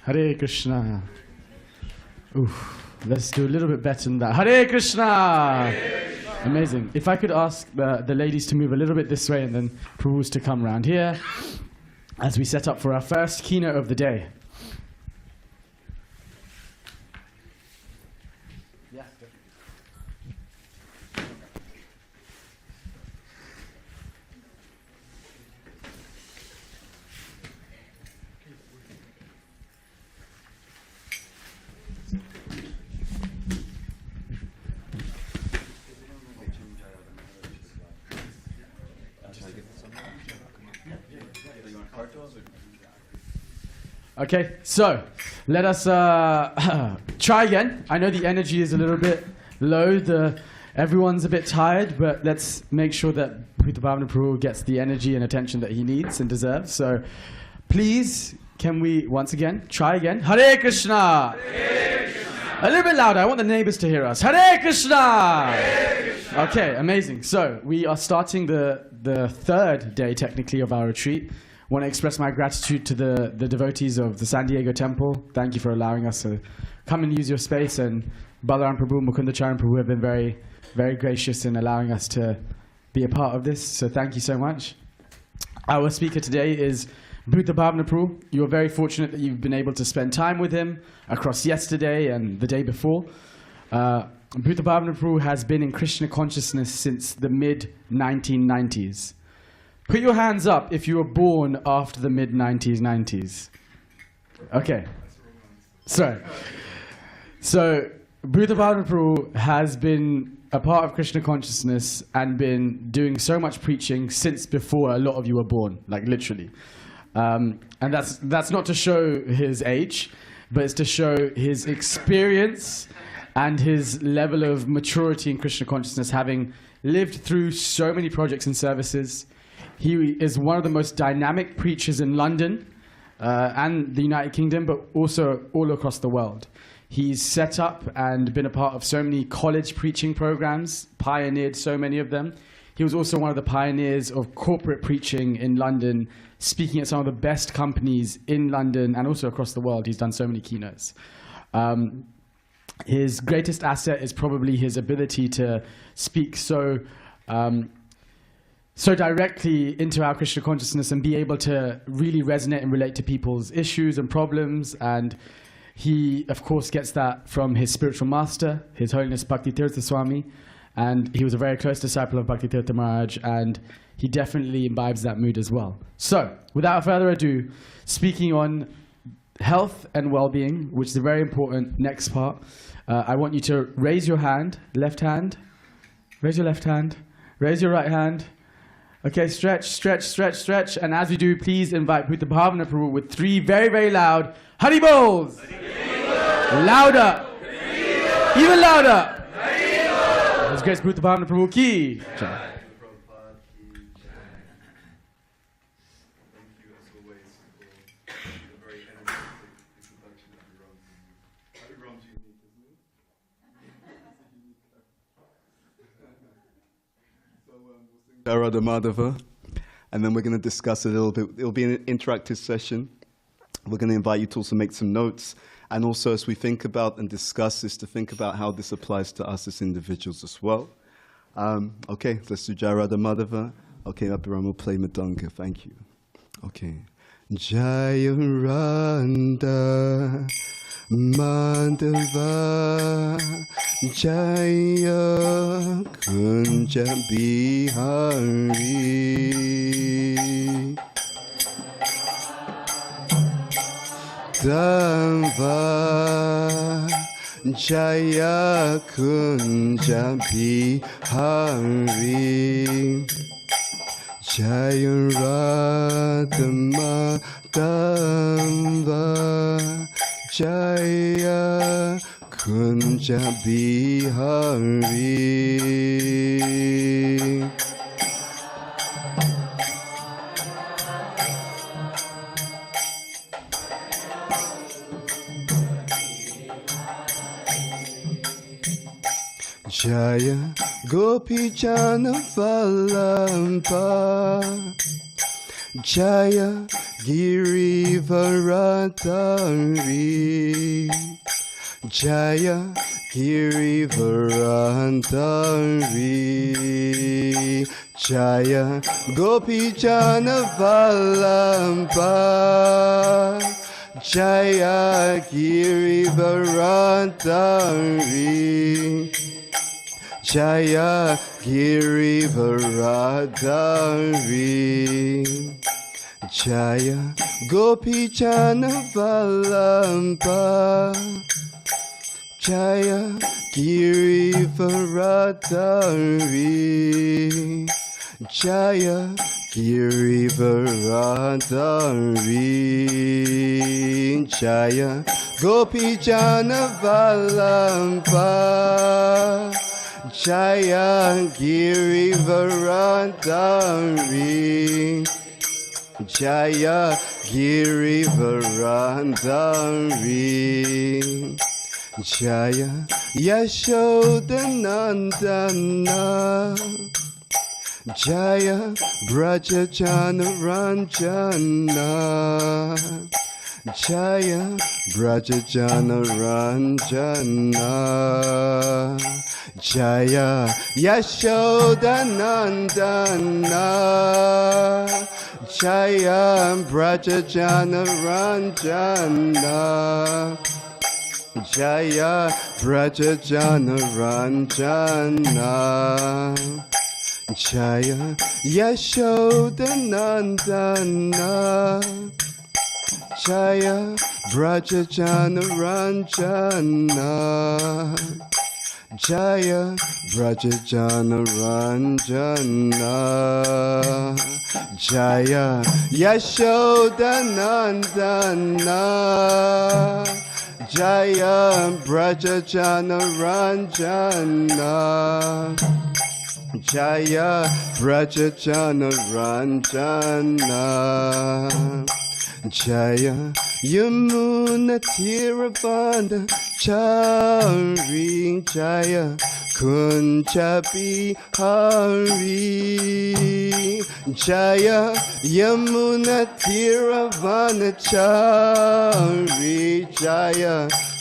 Hare Krishna. Let's do a little bit better than that. Hare Krishna! Amazing. If I could ask the ladies to move a little bit this way and then Prabhus to come around here as we set up for our first keynote of the day. Okay, so let us try again. I know the energy is a little bit low. Everyone's a bit tired, but let's make sure that Bhuta Bhavana Prabhu gets the energy and attention that he needs and deserves. So please, can we once again try again? Hare Krishna! Hare Krishna! A little bit louder. I want the neighbors to hear us. Hare Krishna! Hare Krishna! Okay, amazing. So we are starting the third day, technically, of our retreat. I want to express my gratitude to the devotees of the San Diego Temple. Thank you for allowing us to come and use your space. And Balaram Prabhu, Mukundacharan Prabhu have been very, very gracious in allowing us to be a part of this. So thank you so much. Our speaker today is Bhuta Bhavana Prabhu. You're very fortunate that you've been able to spend time with him across yesterday and the day before. Bhuta Bhavana Prabhu has been in Krishna consciousness since the mid-1990s. Put your hands up if you were born after the mid-90s. Okay. Sorry. So, Bhuta Bhavana Prabhu has been a part of Krishna consciousness and been doing so much preaching since before a lot of you were born, like literally. And that's not to show his age, but it's to show his experience and his level of maturity in Krishna consciousness, having lived through so many projects and services. He is one of the most dynamic preachers in London and the United Kingdom, but also all across the world. He's set up and been a part of so many college preaching programs, pioneered so many of them. He was also one of the pioneers of corporate preaching in London, speaking at some of the best companies in London and also across the world. He's done so many keynotes. His greatest asset is probably his ability to speak so directly into our Krishna consciousness and be able to really resonate and relate to people's issues and problems. And he, of course, gets that from his spiritual master, His Holiness Bhakti Tirtha Swami. And he was a very close disciple of Bhakti Tirtha Maharaj, and he definitely imbibes that mood as well. So, without further ado, speaking on health and well-being, which is a very important next part, I want you to raise your hand, left hand, raise your left hand, raise your right hand. Okay, stretch, stretch, stretch, stretch. And as we do, please invite Bhuta Bhavana Prabhu with 3 very, very loud Hari Bols. Louder. Even louder. His Grace Bhuta Bhavana Prabhu ki. Radha Madhava, and then we're going to discuss a little bit. It'll be an interactive session. We're going to invite you to also make some notes, and also as we think about and discuss this, to think about how this applies to us as individuals as well. Okay, let's do Jai Radha Madhava. Okay, Abhiram will play Madanga. Thank you. Okay. Jai Radha Madhava Jaya Kunja Bihari Dava Jaya Kunja Bihari Jaya Radha Madhava Jaya Kunja Bihari. Jaya Gopi Jana Vallabha Jaya Giri Varadari Jaya Giri Varadari Jaya Gopi Jana Vallabha Jaya Giri Varadari Jaya Giri Varadari Jaya Gopi Jana Vallabha Jaya Giri Varadari Jaya Giri Varadari Jaya Gopi Jana Vallabha Jaya Giri Varadari Jaya Giri Varadari Jaya Yashodanandana Jaya Brajajana Ranjana Jaya Brajajana Ranjana Jaya Yashodanandana Jaya Brajajana Ranjana Jaya Brajajana Ranjana Jaya Yashodanandana Jaya Brajajana Ranjana Jaya Brajajana Ranjana Jaya Yashodanandana Jaya Brajajana Ranjana Jaya Brajajana Ranjana Jaya Yamuna Tiravana Chari Jaya Kunjabi Hari Jaya Yamuna Tiravana Chari Jaya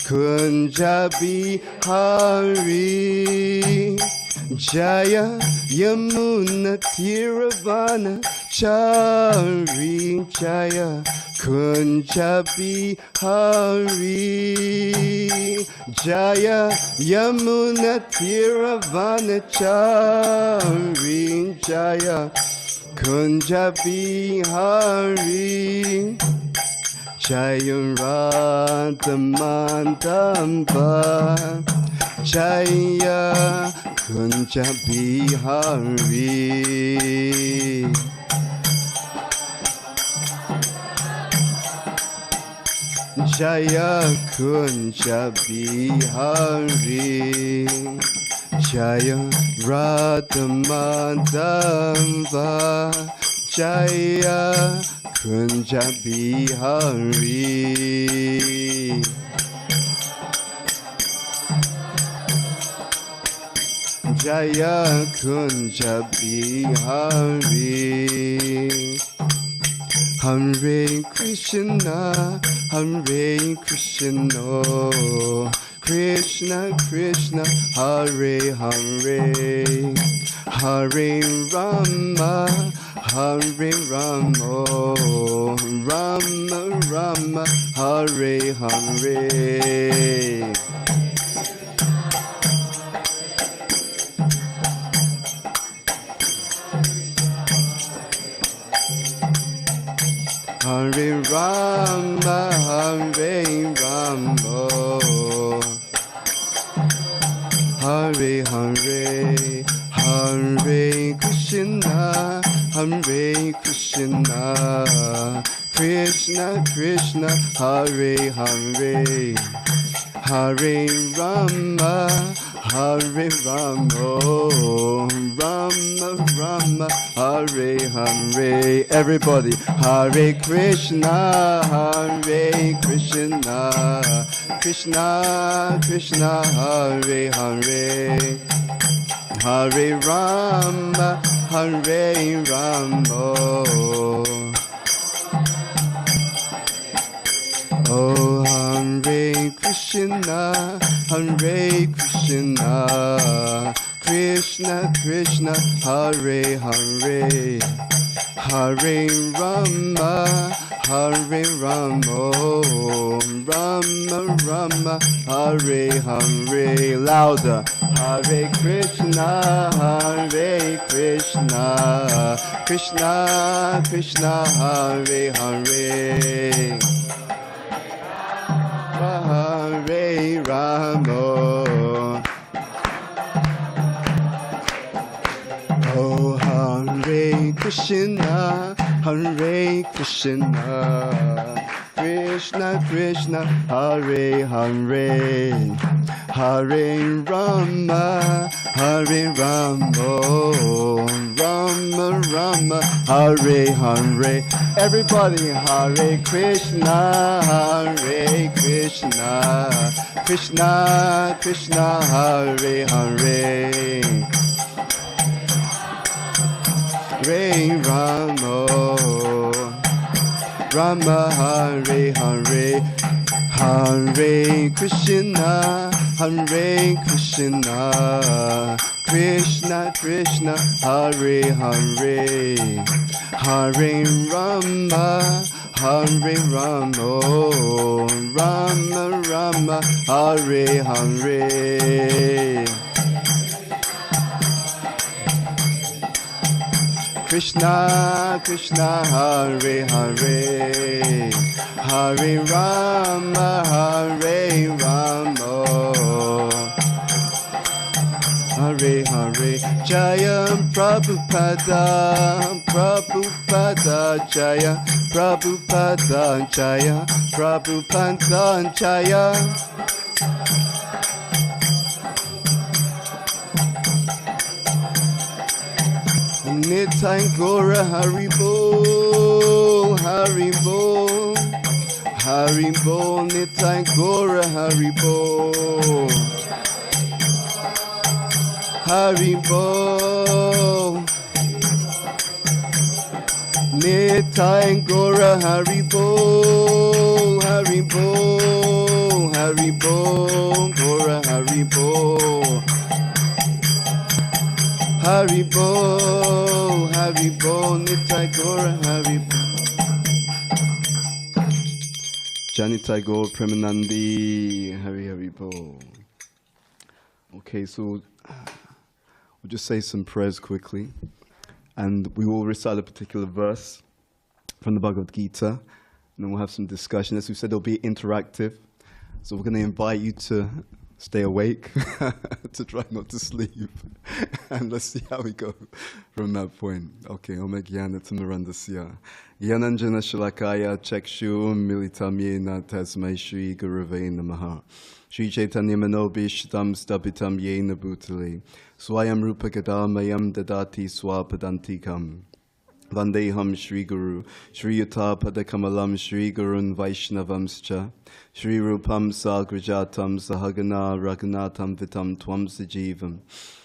Kunjabi Hari Jaya Yamuna Tiravana Chari Jaya Kunjabi Hari Jaya Yamuna Tiravana Chari Jaya Kunjabi Hari Jaya Radhamandamba Jaya Kunjabi Hari Jaya Kunjabi Hari Jaya Radhamandamba Jaya Kunjabi Hari Jaya Kunjabi Hari Hare Krishna Hare Krishna Krishna Krishna Hare Hare Hare Rama Hare Rama Rama Rama Hare Hare Hare Rama, Hare Rama, Hare Hare, Hare Krishna, Hare Krishna, Krishna Krishna, Hare Hare, Hare Rama, Hare Rama, Rama Rama, Hare Hare. Everybody, Hare Krishna, Hare Krishna, Krishna Krishna, Hare Hare, Hare Rama, Hare Rama. Oh, Hare Krishna, Hare Krishna, Krishna Krishna, Hare Hare, Hare Rama, Hare Rama, Rama Rama, Hare Hare. Louder. Hare Krishna, Hare Krishna, Krishna Krishna, Hare Hare, Hare Rama. Oh, Hare Krishna, Hare Krishna, Krishna Krishna, Hare Hare, Hare Rama, Hare Rama, Rama Rama, Hare Hare. Everybody, Hare Krishna, Hare Krishna, Krishna Krishna, Hare Hare, Hare Rama, Rama Hare Hare, Hare Krishna, Hare Krishna, Krishna Krishna, Hare Hare, Hare Rama, Hare Rama, Rama Rama, Hare Hare. Krishna Krishna, Hare Hare, Hare Rama, Hare Rama, Hare Hare. Jaya Prabhupada, Prabhupada Jaya, Prabhupada Jaya, Prabhupada Jaya. Nitai Gora Haribo, Haribo, Haribo, Nitai Gora Haribo, Haribo, Nitai Gora Haribo, Haribo, Haribo, Gora Haribo, Haribo, Haribo, Nitai Gora Haribo. Janitai Gaur Premanandi, Hari Haribo. Okay, so we'll just say some prayers quickly, and we will recite a particular verse from the Bhagavad Gita, and then we'll have some discussion. As we said, it'll be interactive, so we're going to invite you to stay awake, to try not to sleep, and let's see how we go from that point. Okay, Om Jnana Timirandasya Yananjana Shalakaya Chakshu Militam Yena Tasmai Shri Gurave Namaha Shri Chaitanya Manobishtam Stapitam Yena Bhutale Swayam Rupa Gadamayam Dadati Swapadantikam Vandeham Shri Guru, Shri Yuta Padakamalam Shri Gurun Vaishnavamscha, Shri Rupam Sagrajatam Sahagana Raghunatam Vitam Tvam Sajivam,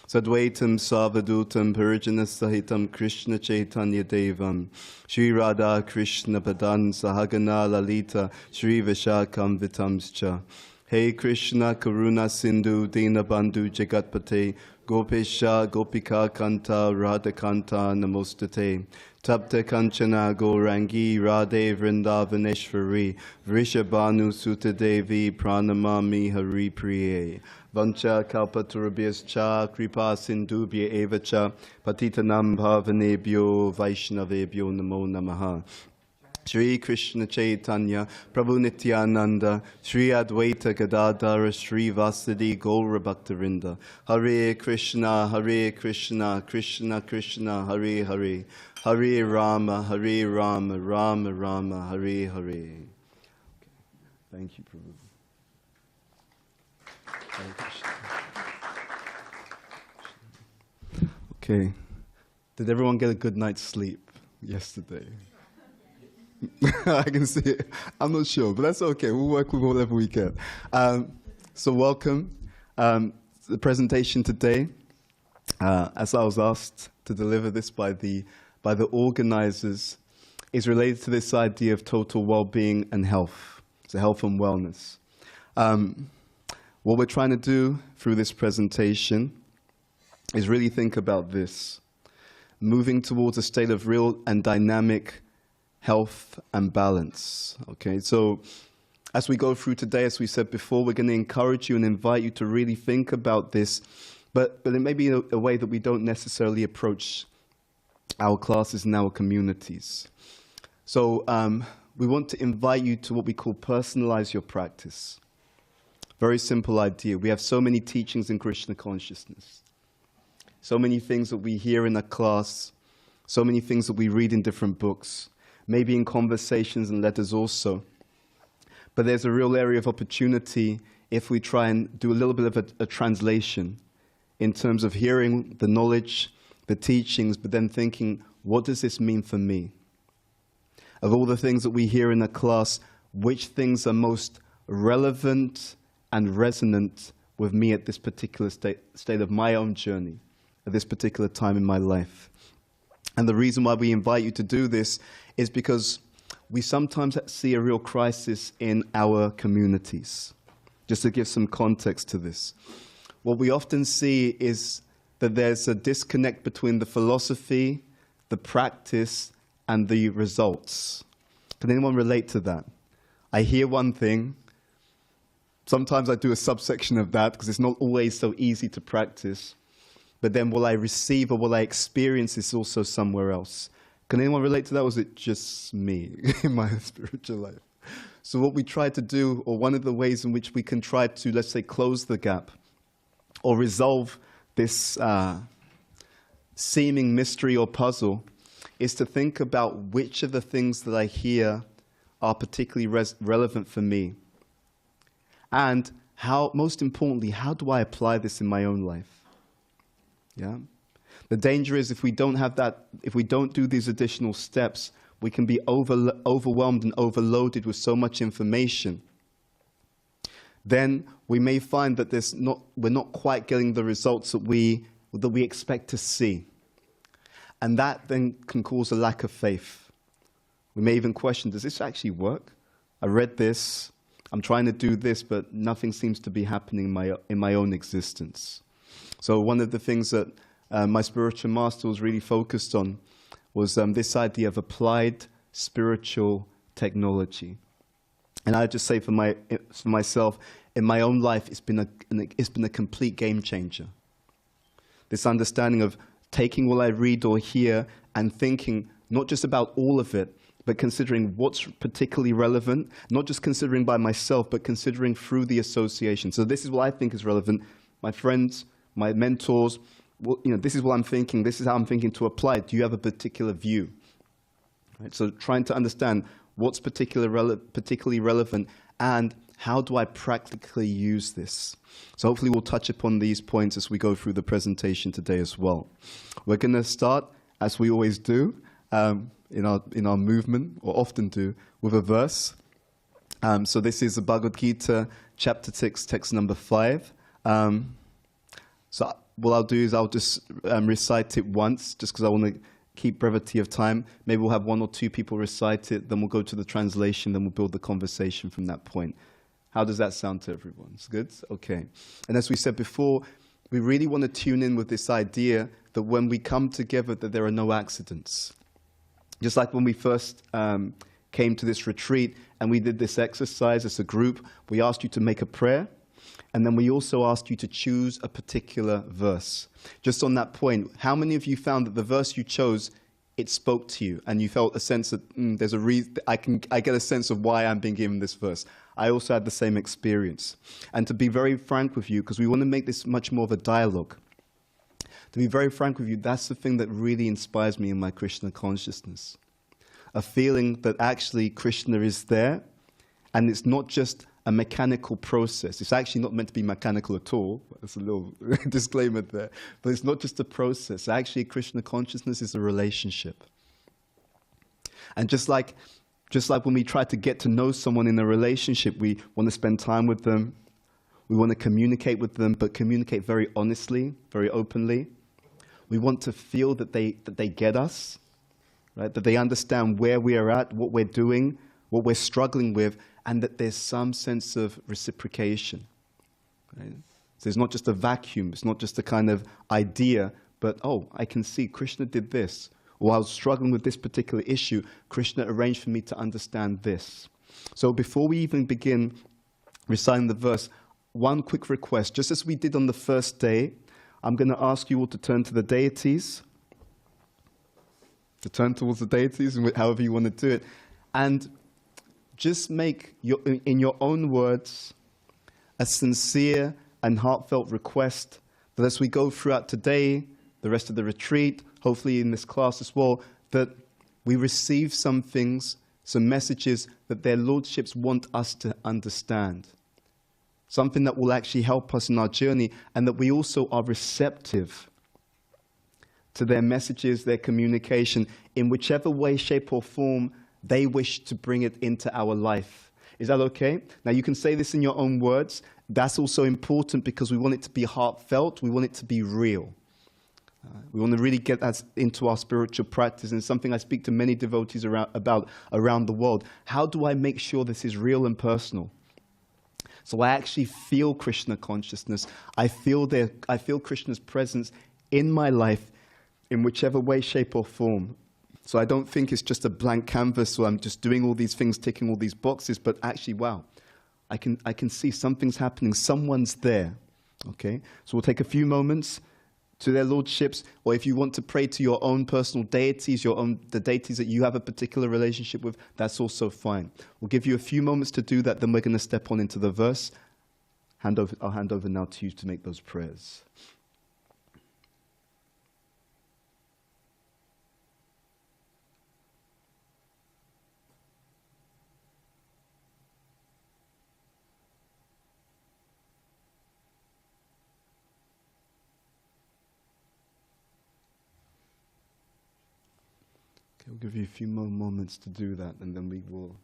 Sadvaitam Savadutam Parijanas Sahitam Krishna Chaitanya Devam, Shri Radha Krishna Padan Sahagana Lalita, Shri Vishakam Vitamscha. Hey Krishna Karuna Sindhu Dinabandhu Jagatpate, Gopesha Gopika Kanta Radha Kanta Namostate, Tapta Kanchana Gaurangi Radhe Vrindavaneshwari, Vrishabhanu Sutta Devi Pranamami Hari Priye, Vancha Kalpaturabhyas Cha Kripa Sindhubhya Evacha, Patitanam Bhavanebhyo Vaishnavebhyo Namo Namaha. Shri Krishna Chaitanya, Prabhu Nityananda, Shri Advaita Gadadhara, Shri Vasadi Gaura Bhaktarinda, Hare Krishna, Krishna Krishna, Hare Hare, Hare Rama, Rama Rama, Hare Hare. Okay. Thank you, Prabhu. Okay. Did everyone get a good night's sleep yesterday? I can see it. I'm not sure, but that's okay. We'll work with whatever we get. So welcome. The presentation today as I was asked to deliver this by the organizers, is related to this idea of total well-being and health. So health and wellness. What we're trying to do through this presentation is really think about this, moving towards a state of real and dynamic health and balance. Okay, so as we go through today, as we said before, we're going to encourage you and invite you to really think about this, but it may be a way that we don't necessarily approach our classes and our communities. So we want to invite you to what we call personalize your practice. Very simple idea. We have so many teachings in Krishna consciousness, so many things that we hear in a class, so many things that we read in different books, maybe in conversations and letters also. But there's a real area of opportunity if we try and do a little bit of a translation in terms of hearing the knowledge, the teachings, but then thinking, what does this mean for me? Of all the things that we hear in a class, which things are most relevant and resonant with me at this particular state of my own journey, at this particular time in my life? And the reason why we invite you to do this is because we sometimes see a real crisis in our communities. Just to give some context to this, what we often see is that there's a disconnect between the philosophy, the practice, and the results. Can anyone relate to that? I hear one thing. Sometimes I do a subsection of that because it's not always so easy to practice. But then what I receive or what I experience is also somewhere else. Can anyone relate to that, or is it just me in my spiritual life? So what we try to do, or one of the ways in which we can try to, let's say, close the gap or resolve this seeming mystery or puzzle, is to think about which of the things that I hear are particularly relevant for me. And how, most importantly, how do I apply this in my own life? Yeah? The danger is if we don't have that, if we don't do these additional steps, we can be overwhelmed and overloaded with so much information. Then we may find that we're not quite getting the results that we expect to see. And that then can cause a lack of faith. We may even question, does this actually work? I read this, I'm trying to do this, but nothing seems to be happening in my own existence. So one of the things that my spiritual master was really focused on was this idea of applied spiritual technology. And I just say for myself, in my own life, it's been a complete game changer. This understanding of taking what I read or hear and thinking not just about all of it, but considering what's particularly relevant, not just considering by myself, but considering through the association. So this is what I think is relevant. My friends, my mentors, well, this is what I'm thinking. This is how I'm thinking to apply it. Do you have a particular view? Right? So trying to understand what's particularly relevant and how do I practically use this? So hopefully we'll touch upon these points as we go through the presentation today as well. We're going to start, as we always do, in our movement, or often do, with a verse. So this is the Bhagavad Gita, chapter 6, text number 5. So what I'll do is I'll just recite it once, just because I want to keep brevity of time. Maybe we'll have one or two people recite it, then we'll go to the translation, then we'll build the conversation from that point. How does that sound to everyone? It's good? Okay. And as we said before, we really want to tune in with this idea that when we come together, that there are no accidents. Just like when we first came to this retreat and we did this exercise as a group, we asked you to make a prayer, and then we also asked you to choose a particular verse. Just on that point, how many of you found that the verse you chose, it spoke to you, and you felt a sense that there's a reason, I get a sense of why I'm being given this verse? I also had the same experience. And to be very frank with you, because we want to make this much more of a dialogue, to be very frank with you, that's the thing that really inspires me in my Krishna consciousness. A feeling that actually Krishna is there, and it's not just a mechanical process. It's actually not meant to be mechanical at all. There's a little disclaimer there. But it's not just a process. Actually, Krishna consciousness is a relationship. And just like when we try to get to know someone in a relationship, we want to spend time with them, we want to communicate with them, but communicate very honestly, very openly. We want to feel that they get us, right? That they understand where we are at, what we're doing, what we're struggling with, and that there's some sense of reciprocation. Right? So it's not just a vacuum, it's not just a kind of idea, but, oh, I can see Krishna did this, or I was struggling with this particular issue, Krishna arranged for me to understand this. So before we even begin reciting the verse, one quick request. Just as we did on the first day, I'm going to ask you all to turn to the deities, to turn towards the deities, however you want to do it, and just make, in your own words, a sincere and heartfelt request that as we go throughout today, the rest of the retreat, hopefully in this class as well, that we receive some things, some messages that their lordships want us to understand. Something that will actually help us in our journey, and that we also are receptive to their messages, their communication, in whichever way, shape, or form they wish to bring it into our life. Is that okay? Now, you can say this in your own words. That's also important because we want it to be heartfelt. We want it to be real. We want to really get that into our spiritual practice, and something I speak to many devotees about around the world. How do I make sure this is real and personal? So I actually feel Krishna consciousness. I feel Krishna's presence in my life in whichever way, shape, or form. So I don't think it's just a blank canvas where I'm just doing all these things, ticking all these boxes, but actually, wow, I can see something's happening. Someone's there. Okay? So we'll take a few moments to their lordships, or if you want to pray to your own personal deities, the deities that you have a particular relationship with, that's also fine. We'll give you a few moments to do that, then we're going to step on into the verse. I'll hand over now to you to make those prayers. We'll give you a few more moments to do that, and then we will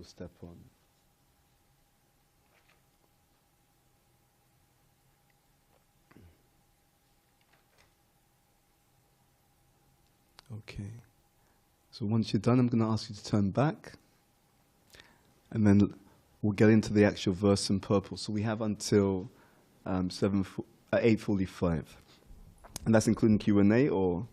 step on. Okay. So once you're done, I'm going to ask you to turn back, and then we'll get into the actual verse in purple. So we have until 8:45, and that's including Q&A, or?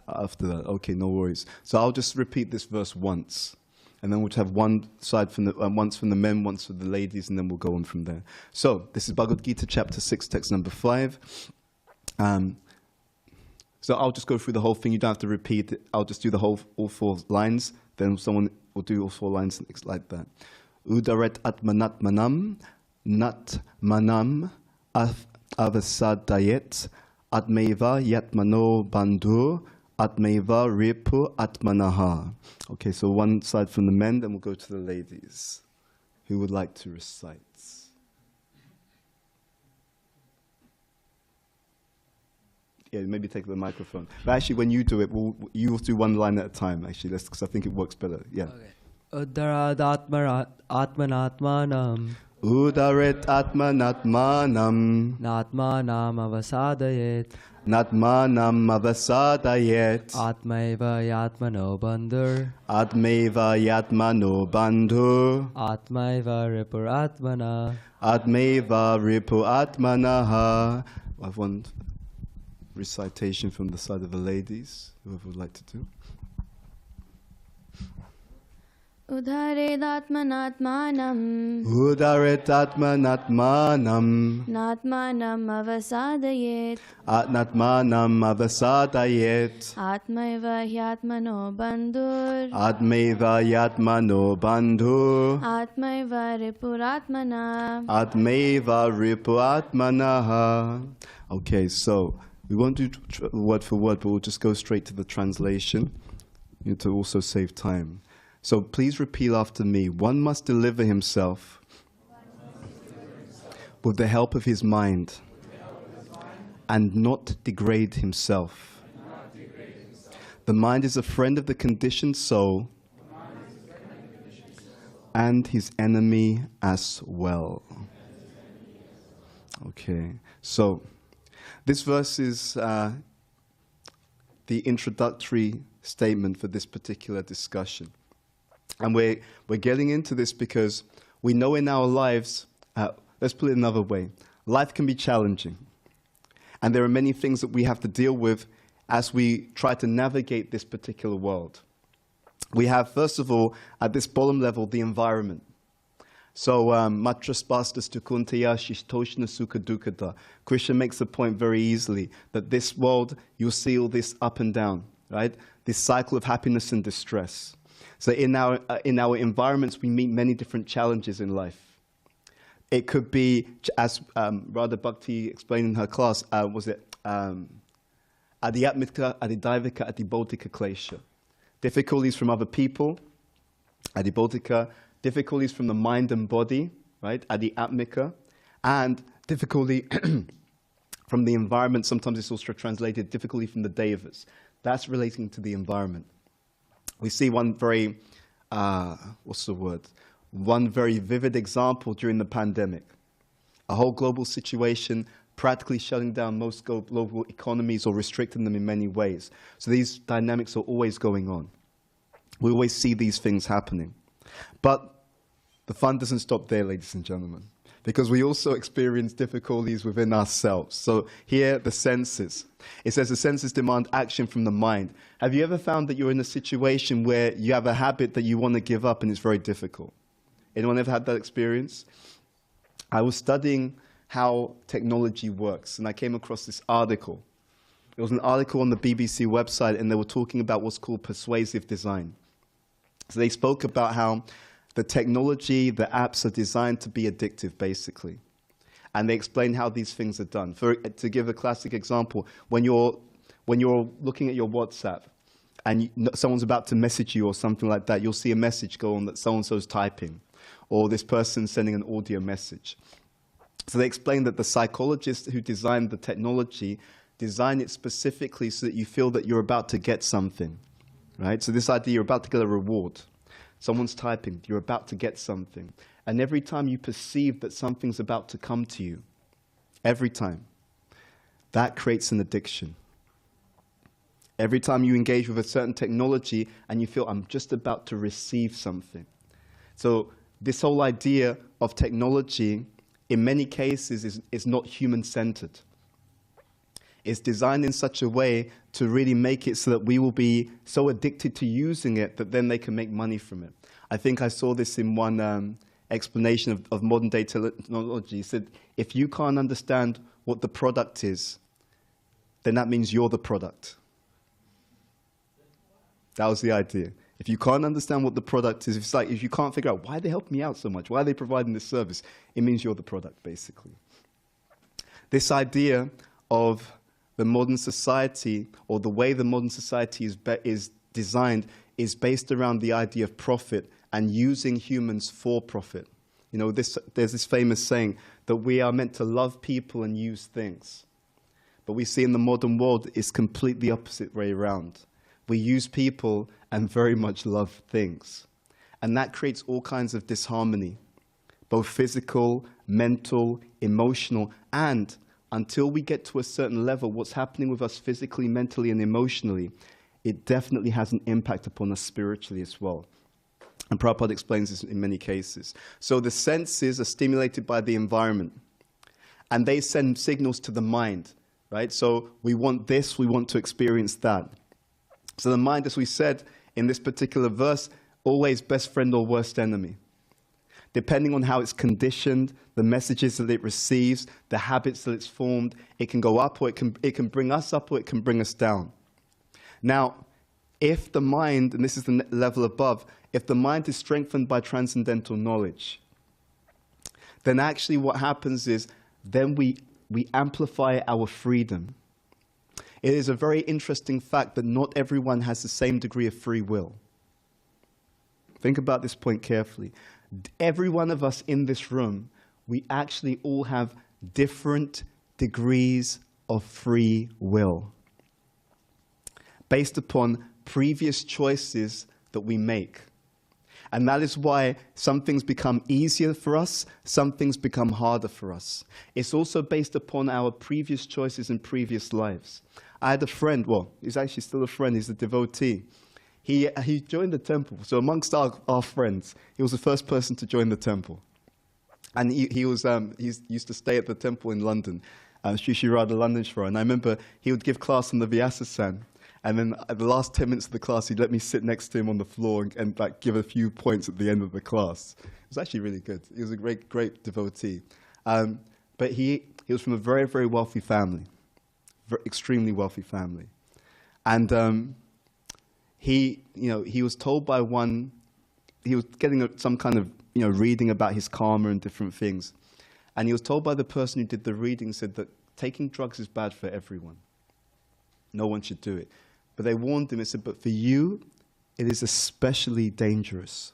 After that, okay, no worries. So I'll just repeat this verse once, and then we'll have one side from once from the men, once for the ladies, and then we'll go on from there. So this is Bhagavad Gita, chapter 6, text number 5. So I'll just go through the whole thing. You don't have to repeat it. I'll just do all 4 lines. Then someone will do all 4 lines like that. Udaret atmanatmanam, natmanam avasadayet, atmeva yatmano bandhu, Atmeva ripu atmanaha. Okay, so one side from the men, then we'll go to the ladies. Who would like to recite? Yeah, maybe take the microphone. But actually, when you do it, you will do one line at a time, actually, because I think it works better. Yeah. Okay. Atmanatmanam. Udaret atmanatmanam. Natmanam avasadayet. Natmanam avasadayet. Atmaiva yatmano bandhur. Atmeva yatmano bandhu. Atmaiva ripuratmana. Atmeva ripuatmanaha. I have one recitation from the side of the ladies, whoever would like to do. Udharedatmanatmanam. Udaretatmanatmanam. Natmanam avasadayet. Atnatmanam avasadayet. Atmaiva hyatmano bandhur. Atmeva yatmano bandhu. Atmaiva ripuratmana. Atmeva ripuatmanaha. Okay, so we won't do word for word, but we'll just go straight to the translation, to also save time. So please repeat after me. One must deliver himself with the help of his mind and not degrade himself. The mind is a friend of the conditioned soul and his enemy as well. Okay, so This verse is the introductory statement for this particular discussion. And we're getting into this because we know in our lives, let's put it another way, life can be challenging. And there are many things that we have to deal with as we try to navigate this particular world. We have, first of all, at this bottom level, the environment. So, matrasbastas tukunteya shishtoshna sukha dukkata. Krishna makes the point very easily that this world, you'll see all this up and down, right? This cycle of happiness and distress. So in our environments, we meet many different challenges in life. It could be, as Radha Bhakti explained in her class, adhyatmika, adhidhaivika, adhibodhika klesha. Difficulties from other people, adhibodhika. Difficulties from the mind and body, right, adhyatmika, and difficulty from the environment. Sometimes it's also translated difficulty from the devas. That's relating to the environment. We see one very, one very vivid example during the pandemic. A whole global situation practically shutting down most global economies or restricting them in many ways. So these dynamics are always going on. We always see these things happening. But the fun doesn't stop there, ladies and gentlemen, because we also experience difficulties within ourselves. So here, the senses. It says the senses demand action from the mind. Have you ever found that you're in a situation where you have a habit that you want to give up and it's very difficult? Anyone ever had that experience? I was studying how technology works, and I came across this article. It was an article on the BBC website, and they were talking about what's called persuasive design. So they spoke about how the technology, the apps are designed to be addictive, basically. And they explain how these things are done. To give a classic example, when you're looking at your WhatsApp and someone's about to message you or something like that, you'll see a message go on that so-and-so's typing, or this person sending an audio message. So they explain that the psychologists who designed the technology designed it specifically so that you feel that you're about to get something, right? So this idea, you're about to get a reward. Someone's typing, you're about to get something. And every time you perceive that something's about to come to you, every time, that creates an addiction. Every time you engage with a certain technology and you feel, I'm just about to receive something. So this whole idea of technology, in many cases, is not human-centered. It's designed in such a way to really make it so that we will be so addicted to using it that then they can make money from it. I think I saw this in one explanation of modern-day technology. It said, if you can't understand what the product is, then that means you're the product. That was the idea. If you can't understand what the product is, if you can't figure out why they help me out so much, why are they providing this service, it means you're the product, basically. This idea of the modern society, or the way the modern society is designed, is based around the idea of profit and using humans for profit. You know, there's this famous saying that we are meant to love people and use things. But we see in the modern world, it's completely opposite way around. We use people and very much love things. And that creates all kinds of disharmony, both physical, mental, emotional, and until we get to a certain level, what's happening with us physically, mentally, and emotionally, it definitely has an impact upon us spiritually as well. And Prabhupada explains this in many cases. So the senses are stimulated by the environment, and they send signals to the mind, right? So we want this, we want to experience that. So the mind, as we said in this particular verse, always best friend or worst enemy. Depending on how it's conditioned, the messages that it receives, the habits that it's formed, it can go up, or it can bring us up, or it can bring us down. Now, if the mind, and this is the level above, if the mind is strengthened by transcendental knowledge, then actually what happens is, then we amplify our freedom. It is a very interesting fact that not everyone has the same degree of free will. Think about this point carefully. Every one of us in this room, we actually all have different degrees of free will based upon previous choices that we make. And that is why some things become easier for us, some things become harder for us. It's also based upon our previous choices in previous lives. I had a friend, well, he's actually still a friend, he's a devotee. He joined the temple. So amongst our friends, he was the first person to join the temple. And he used to stay at the temple in London, Sri Sri Radha London Shore. And I remember he would give class on the Vyasa-san. And then at the last 10 minutes of the class, he'd let me sit next to him on the floor and like give a few points at the end of the class. It was actually really good. He was a great devotee. But he was from a very, very wealthy family, extremely wealthy family. And he was told by one, he was getting some kind of reading about his karma and different things. And he was told by the person who did the reading, said that taking drugs is bad for everyone. No one should do it. But they warned him, it said, but for you, it is especially dangerous.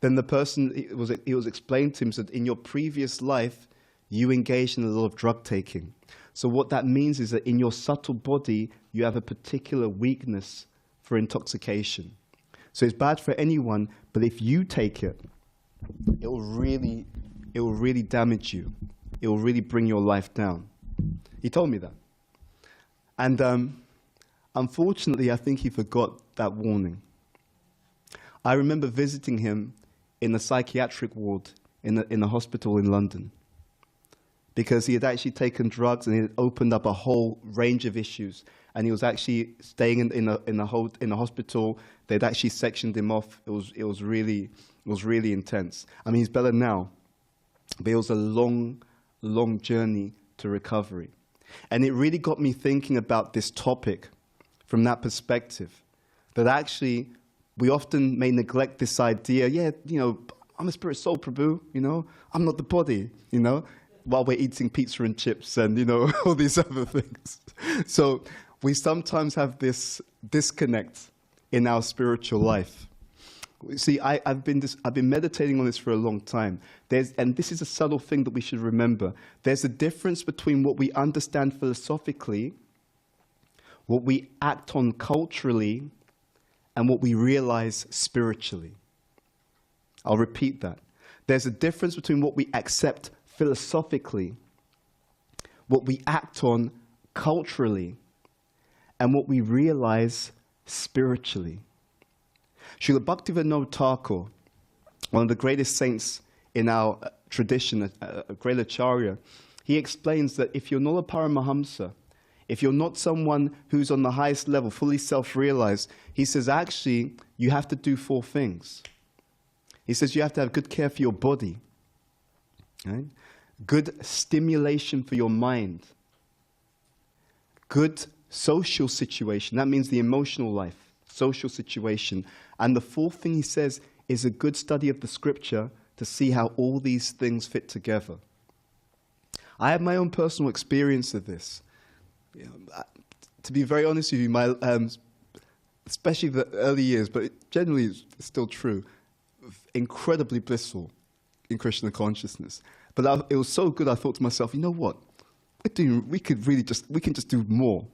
Then the person, it was explained to him, said, in your previous life, you engaged in a lot of drug taking. So what that means is that in your subtle body, you have a particular weakness for intoxication. So it's bad for anyone, but if you take it, it will really damage you. It will really bring your life down. He told me that. And unfortunately, I think he forgot that warning. I remember visiting him in a psychiatric ward in a hospital in London, because he had actually taken drugs and he had opened up a whole range of issues. And he was actually staying in a hospital. They'd actually sectioned him off. It was really intense. I mean, he's better now, but it was a long journey to recovery. And it really got me thinking about this topic from that perspective, that actually we often may neglect this idea, I'm a spirit soul, Prabhu, I'm not the body, while we're eating pizza and chips and, all these other things. So we sometimes have this disconnect in our spiritual life. See, I've been meditating on this for a long time. And this is a subtle thing that we should remember. There's a difference between what we understand philosophically, what we act on culturally, and what we realize spiritually. I'll repeat that. There's a difference between what we accept philosophically, what we act on culturally, and what we realize spiritually. Srila Bhaktivinoda Thakur, one of the greatest saints in our tradition, a great acharya, he explains that if you're not a Paramahamsa, if you're not someone who's on the highest level, fully self-realized, he says actually you have to do 4 things. He says you have to have good care for your body, right? Good stimulation for your mind, good social situation, that means the emotional life, social situation. And the 4th thing he says is a good study of the scripture to see how all these things fit together. I have my own personal experience of this. To be very honest with you, especially the early years, but generally it's still true, incredibly blissful in Krishna consciousness. But it was so good, I thought to myself, you know what? We can just do more.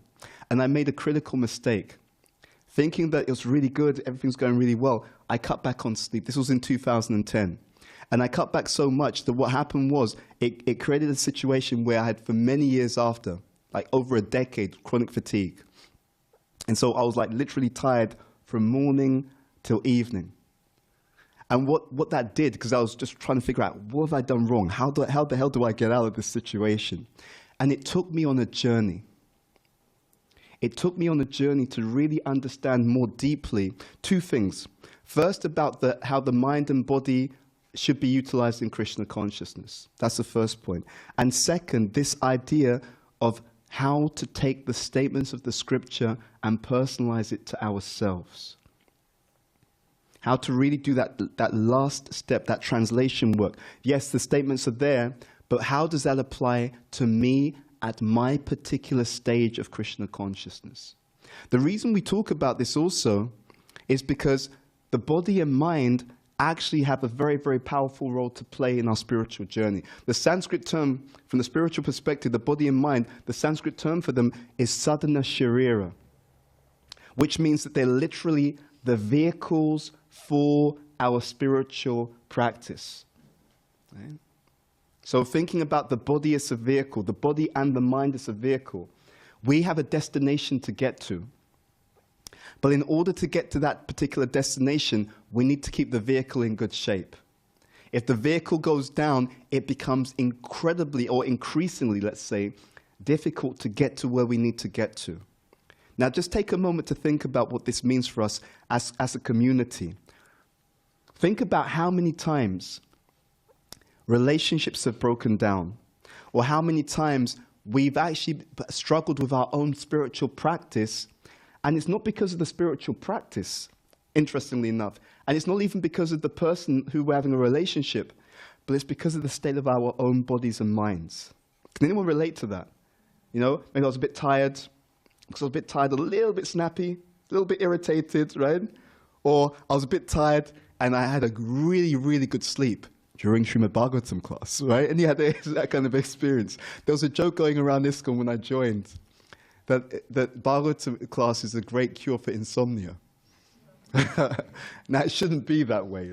And I made a critical mistake. Thinking that it was really good, everything's going really well, I cut back on sleep. This was in 2010. And I cut back so much that what happened was, it created a situation where I had, for many years after, like over a decade, chronic fatigue. And so I was like literally tired from morning till evening. And what that did, because I was just trying to figure out, what have I done wrong? How the hell do I get out of this situation? And it took me on a journey. It took me on a journey to really understand more deeply 2 things. First, about how the mind and body should be utilized in Krishna consciousness. That's the first point. And second, this idea of how to take the statements of the scripture and personalize it to ourselves. How to really do that last step, that translation work. Yes, the statements are there, but how does that apply to me at my particular stage of Krishna consciousness? The reason we talk about this also is because the body and mind actually have a very, very powerful role to play in our spiritual journey. The Sanskrit term, from the spiritual perspective, the body and mind, the Sanskrit term for them is sadhana sharira, which means that they're literally the vehicles for our spiritual practice. Right? So thinking about the body as a vehicle, the body and the mind as a vehicle, we have a destination to get to. But in order to get to that particular destination, we need to keep the vehicle in good shape. If the vehicle goes down, it becomes incredibly, or increasingly, let's say, difficult to get to where we need to get to. Now, just take a moment to think about what this means for us as a community. Think about how many times relationships have broken down, or how many times we've actually struggled with our own spiritual practice, and it's not because of the spiritual practice, interestingly enough, and it's not even because of the person who we're having a relationship, but it's because of the state of our own bodies and minds. Can anyone relate to that? You know, maybe I was a bit tired, a little bit snappy, a little bit irritated, right? Or I was a bit tired and I had a really, really good sleep during Srimad Bhagavatam class, right? And you had that kind of experience. There was a joke going around ISKCON when I joined that Bhagavatam class is a great cure for insomnia. Now, it shouldn't be that way.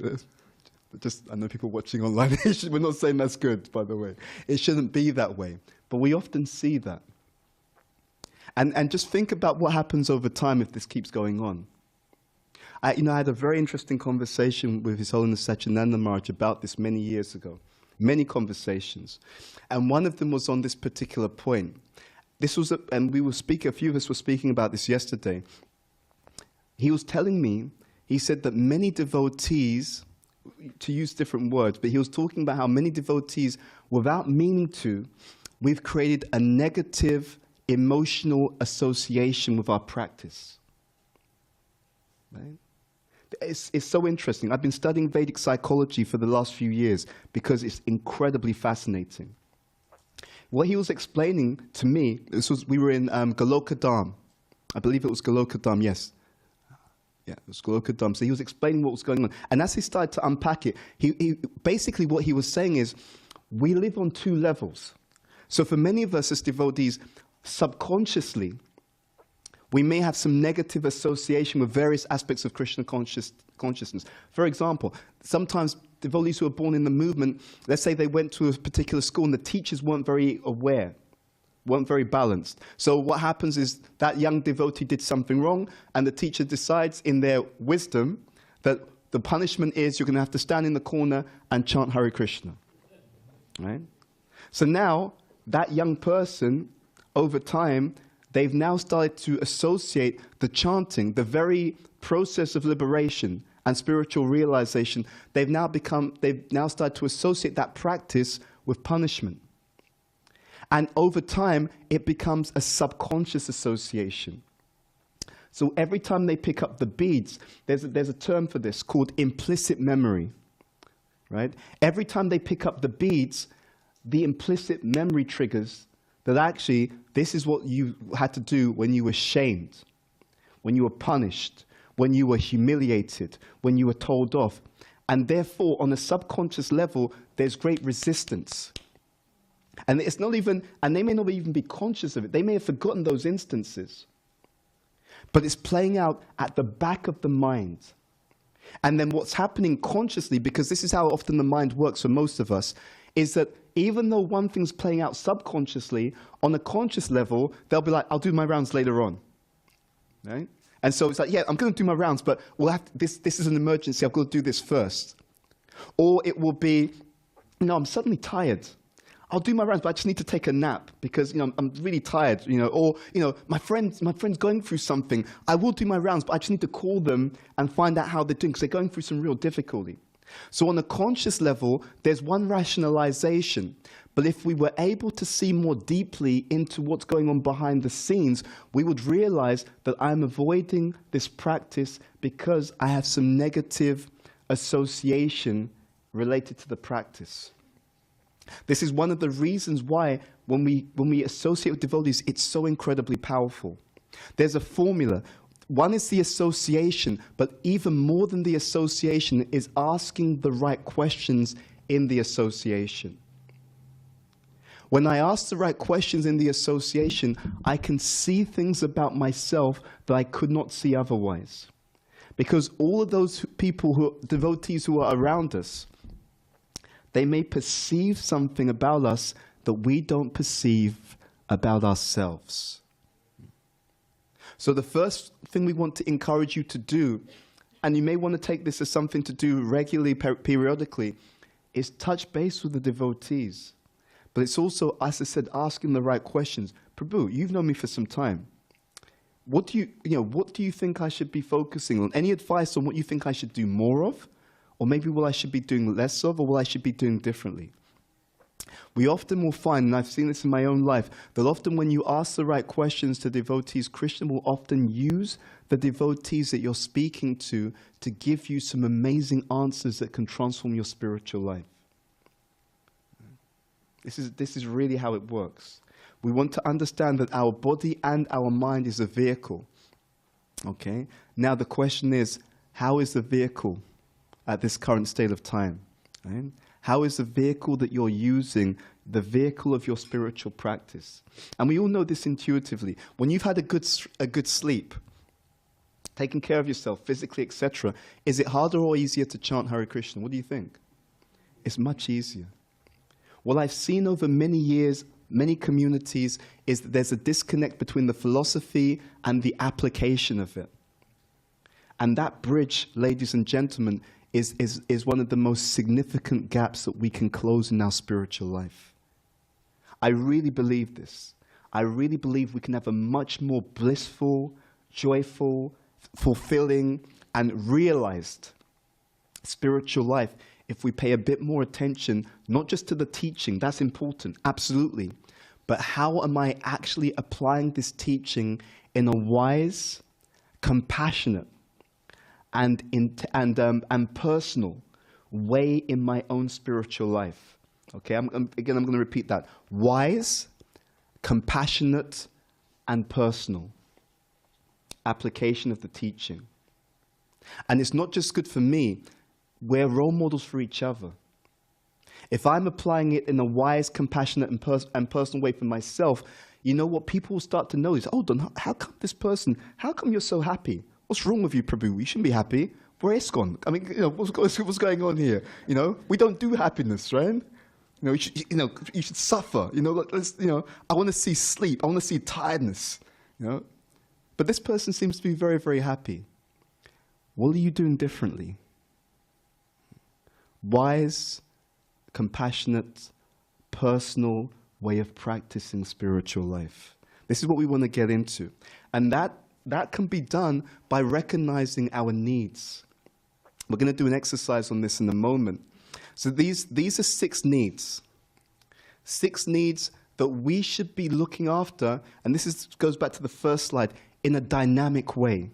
I know people watching online, we're not saying that's good, by the way. It shouldn't be that way. But we often see that. And just think about what happens over time if this keeps going on. I had a very interesting conversation with His Holiness Satyananda Maharaj about this many years ago. Many conversations. And one of them was on this particular point. And a few of us were speaking about this yesterday. He was telling me, he said that many devotees, to use different words, but he was talking about how many devotees, without meaning to, we've created a negative emotional association with our practice. Right? It's so interesting. I've been studying Vedic psychology for the last few years because it's incredibly fascinating. What he was explaining to me, we were in Goloka Dham. I believe it was Goloka Dham, yes. Yeah, it was Goloka Dham. So he was explaining what was going on. And as he started to unpack it, he basically what he was saying is, we live on two levels. So for many of us as devotees, subconsciously, we may have some negative association with various aspects of Krishna consciousness. For example, sometimes devotees who are born in the movement, let's say they went to a particular school and the teachers weren't very aware, weren't very balanced. So what happens is that young devotee did something wrong and the teacher decides in their wisdom that the punishment is you're going to have to stand in the corner and chant Hare Krishna. Right? So now, that young person, over time, they've now started to associate the chanting, the very process of liberation and spiritual realization, they've now started to associate that practice with punishment. And over time, it becomes a subconscious association. So every time they pick up the beads, there's a term for this called implicit memory. Right? Every time they pick up the beads, the implicit memory triggers that actually this is what you had to do when you were shamed, when you were punished, when you were humiliated, when you were told off. And therefore, on a subconscious level, there's great resistance. And it's not even, and they may not even be conscious of it. They may have forgotten those instances. But it's playing out at the back of the mind. And then what's happening consciously, because this is how often the mind works for most of us, is that even though one thing's playing out subconsciously, on a conscious level, they'll be like, I'll do my rounds later on. Right? And so it's like, yeah, I'm going to do my rounds, but this is an emergency, I've got to do this first. Or it will be, I'm suddenly tired. I'll do my rounds, but I just need to take a nap because, I'm really tired, or, my friend's going through something. I will do my rounds, but I just need to call them and find out how they're doing because they're going through some real difficulty. So on a conscious level, there's one rationalization. But if we were able to see more deeply into what's going on behind the scenes, we would realize that I'm avoiding this practice because I have some negative association related to the practice. This is one of the reasons why when we associate with devotees, it's so incredibly powerful. There's a formula. One is the association, but even more than the association is asking the right questions in the association. When I ask the right questions in the association, I can see things about myself that I could not see otherwise. Because all of those people, devotees who are around us, they may perceive something about us that we don't perceive about ourselves. So the first thing we want to encourage you to do, and you may want to take this as something to do regularly, periodically, is touch base with the devotees. But it's also, as I said, asking the right questions. Prabhu, you've known me for some time. What do you think I should be focusing on? Any advice on what you think I should do more of? Or maybe what I should be doing less of, or what I should be doing differently? We often will find, and I've seen this in my own life, that often when you ask the right questions to devotees, Krishna will often use the devotees that you're speaking to give you some amazing answers that can transform your spiritual life. This is really how it works. We want to understand that our body and our mind is a vehicle. Okay? Now the question is, how is the vehicle at this current state of time? Right? How is the vehicle that you're using the vehicle of your spiritual practice? And we all know this intuitively. When you've had a good sleep, taking care of yourself physically, etc., is it harder or easier to chant Hare Krishna? What do you think? It's much easier. What I've seen over many years, many communities, is that there's a disconnect between the philosophy and the application of it. And that bridge, ladies and gentlemen, is one of the most significant gaps that we can close in our spiritual life. I really believe this. I really believe we can have a much more blissful, joyful, fulfilling, and realized spiritual life if we pay a bit more attention, not just to the teaching, that's important, absolutely, but how am I actually applying this teaching in a wise, compassionate, and personal way in my own spiritual life. Okay, I'm going to repeat that. Wise, compassionate, and personal application of the teaching. And it's not just good for me. We're role models for each other. If I'm applying it in a wise, compassionate, and personal way for myself, you know what people will start to notice? Oh, Don, how come you're so happy? What's wrong with you, Prabhu? You shouldn't be happy. We're ISKCON. I mean, what's going on here? We don't do happiness, right? You should suffer. I want to see sleep. I want to see tiredness. But this person seems to be very, very happy. What are you doing differently? Wise, compassionate, personal way of practicing spiritual life. This is what we want to get into. And that can be done by recognizing our needs. We're going to do an exercise on this in a moment. So these are 6 needs. 6 needs that we should be looking after, and this goes back to the first slide, in a dynamic way.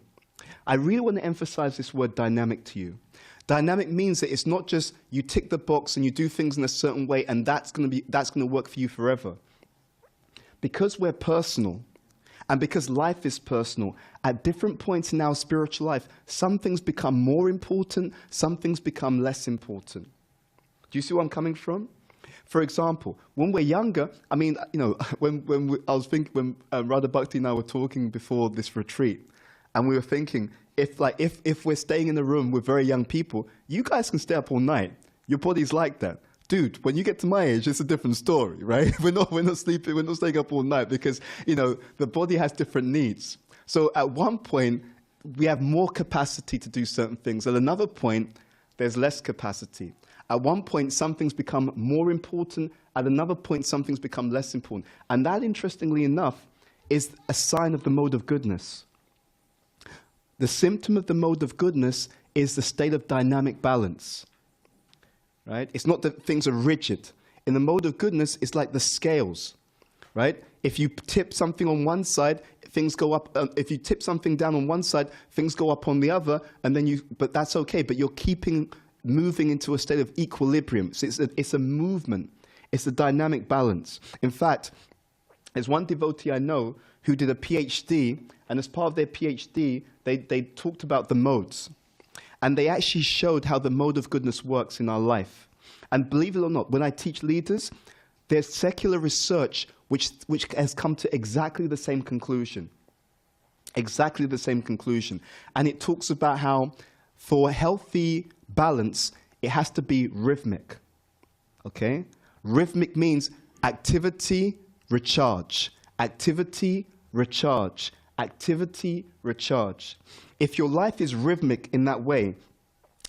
I really want to emphasize this word dynamic to you. Dynamic means that it's not just you tick the box and you do things in a certain way and that's going to work for you forever. Because we're personal, and because life is personal, at different points in our spiritual life, some things become more important, some things become less important. Do you see where I'm coming from? For example, when we're younger, I mean, when Radha Bhakti and I were talking before this retreat, and we were thinking, if we're staying in a room with very young people, you guys can stay up all night. Your body's like that. Dude, when you get to my age, it's a different story, right? We're not sleeping, we're not staying up all night because, the body has different needs. So at one point, we have more capacity to do certain things. At another point, there's less capacity. At one point, some things become more important. At another point, some things become less important. And that, interestingly enough, is a sign of the mode of goodness. The symptom of the mode of goodness is the state of dynamic balance. Right? It's not that things are rigid. In the mode of goodness, it's like the scales. Right? If you tip something on one side, things go up. If you tip something down on one side, things go up on the other, and then but that's okay. But you're moving into a state of equilibrium. So it's a movement. It's a dynamic balance. In fact, there's one devotee I know who did a PhD, and as part of their PhD, they talked about the modes. And they actually showed how the mode of goodness works in our life. And believe it or not, when I teach leaders, there's secular research which has come to exactly the same conclusion. Exactly the same conclusion. And it talks about how for healthy balance, it has to be rhythmic. Okay? Rhythmic means activity, recharge. Activity, recharge. Activity, recharge. If your life is rhythmic in that way,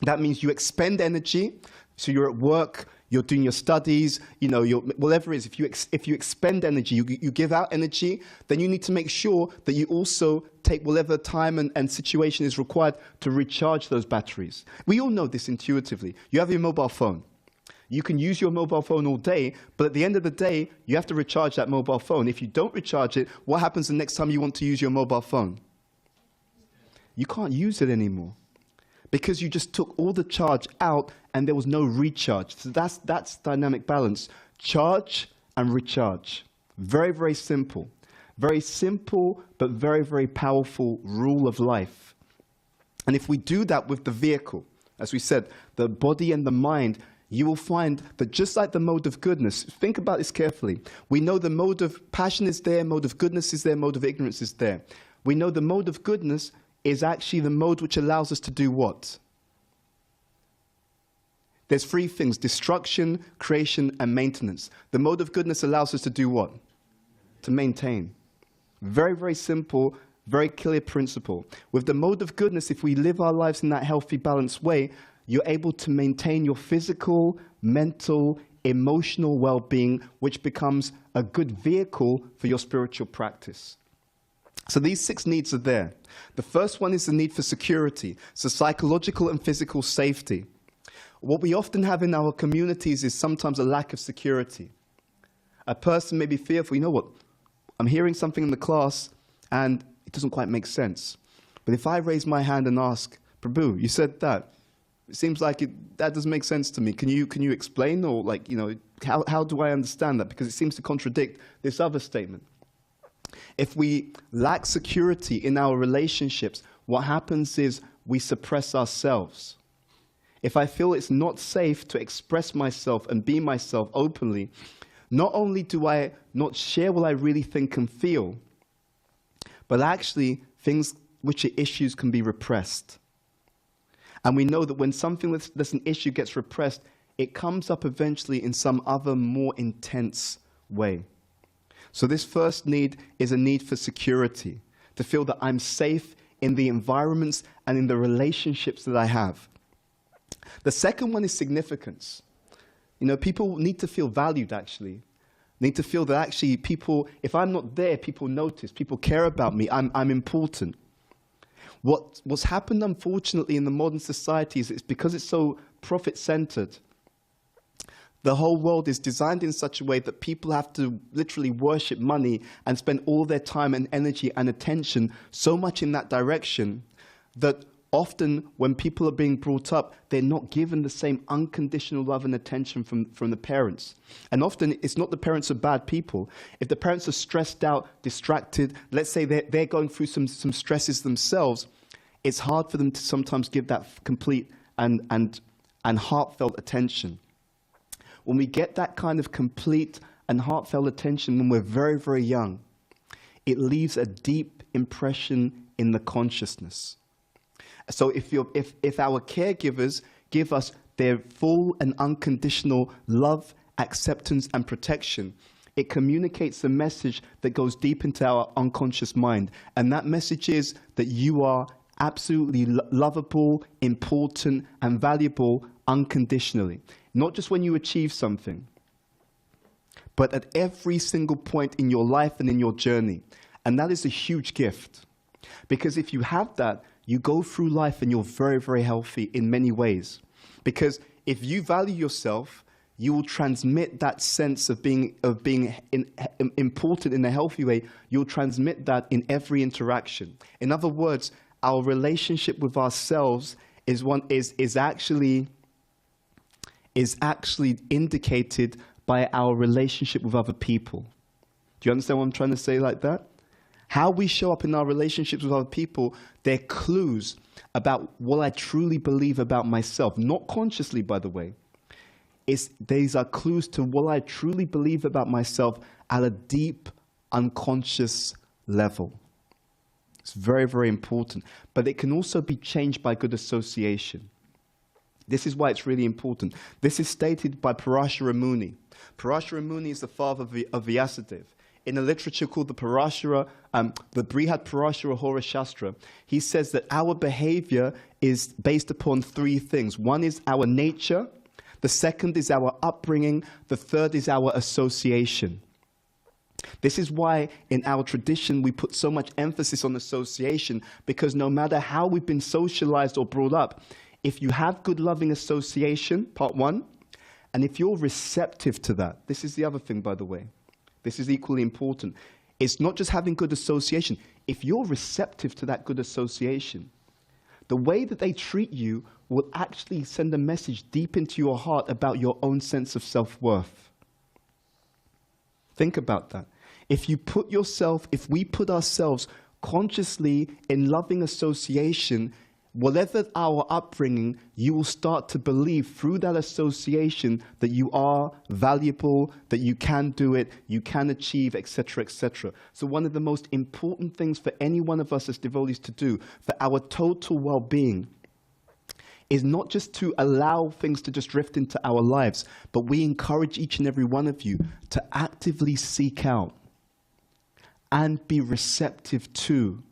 that means you expend energy. So you're at work, you're doing your studies, you're, whatever it is. If you expend energy, you give out energy, then you need to make sure that you also take whatever time and situation is required to recharge those batteries. We all know this intuitively. You have your mobile phone. You can use your mobile phone all day, but at the end of the day, you have to recharge that mobile phone. If you don't recharge it, what happens the next time you want to use your mobile phone? You can't use it anymore, because you just took all the charge out and there was no recharge. So that's dynamic balance. Charge and recharge. Very, very simple. Very simple, but very, very powerful rule of life. And if we do that with the vehicle, as we said, the body and the mind, you will find that just like the mode of goodness, think about this carefully. We know the mode of passion is there, mode of goodness is there, mode of ignorance is there. We know the mode of goodness is actually the mode which allows us to do what? There's three things: destruction, creation, and maintenance. The mode of goodness allows us to do what? To maintain. Very, very simple, very clear principle. With the mode of goodness, if we live our lives in that healthy, balanced way, you're able to maintain your physical, mental, emotional well-being, which becomes a good vehicle for your spiritual practice. So these 6 needs are there. The first one is the need for security, so psychological and physical safety. What we often have in our communities is sometimes a lack of security. A person may be fearful, you know what, I'm hearing something in the class and it doesn't quite make sense. But if I raise my hand and ask, Prabhu, you said that, it seems like that doesn't make sense to me. Can you explain, or how do I understand that? Because it seems to contradict this other statement. If we lack security in our relationships, what happens is we suppress ourselves. If I feel it's not safe to express myself and be myself openly, not only do I not share what I really think and feel, but actually things which are issues can be repressed. And we know that when something that's an issue gets repressed, it comes up eventually in some other more intense way. So this first need is a need for security, to feel that I'm safe in the environments and in the relationships that I have. The second one is significance. People need to feel valued, actually. Need to feel that actually people, if I'm not there, people notice, people care about me, I'm important. What's happened, unfortunately, in the modern society is it's because it's so profit-centered. The whole world is designed in such a way that people have to literally worship money and spend all their time and energy and attention so much in that direction that often when people are being brought up, they're not given the same unconditional love and attention from the parents. And often it's not the parents are bad people. If the parents are stressed out, distracted, let's say they're going through some stresses themselves, it's hard for them to sometimes give that complete and heartfelt attention. When we get that kind of complete and heartfelt attention when we're very, very young, it leaves a deep impression in the consciousness. So if our caregivers give us their full and unconditional love, acceptance, and protection, it communicates a message that goes deep into our unconscious mind. And that message is that you are absolutely lovable, important, and valuable unconditionally. Not just when you achieve something, but at every single point in your life and in your journey. And that is a huge gift. Because if you have that, you go through life and you're very, very healthy in many ways. Because if you value yourself, you will transmit that sense of being important in a healthy way. You'll transmit that in every interaction. In other words, our relationship with ourselves is actually indicated by our relationship with other people. Do you understand what I'm trying to say like that? How we show up in our relationships with other people, they're clues about what I truly believe about myself. Not consciously, by the way. These are clues to what I truly believe about myself at a deep, unconscious level. It's very, very important. But it can also be changed by good association. This is why it's really important. This is stated by Parashara Muni. Parashara Muni is the father of Vyasadeva. In a literature called the Parashara, the Brihad Parashara Hora Shastra, he says that our behavior is based upon three things. One is our nature, the second is our upbringing, the third is our association. This is why in our tradition we put so much emphasis on association, because no matter how we've been socialized or brought up, if you have good loving association, part one, and if you're receptive to that, this is the other thing, by the way. This is equally important. It's not just having good association. If you're receptive to that good association, the way that they treat you will actually send a message deep into your heart about your own sense of self-worth. Think about that. If we put ourselves consciously in loving association, whatever our upbringing, you will start to believe through that association that you are valuable, that you can do it, you can achieve, etc., etc. So one of the most important things for any one of us as devotees to do, for our total well-being, is not just to allow things to just drift into our lives, but we encourage each and every one of you to actively seek out and be receptive to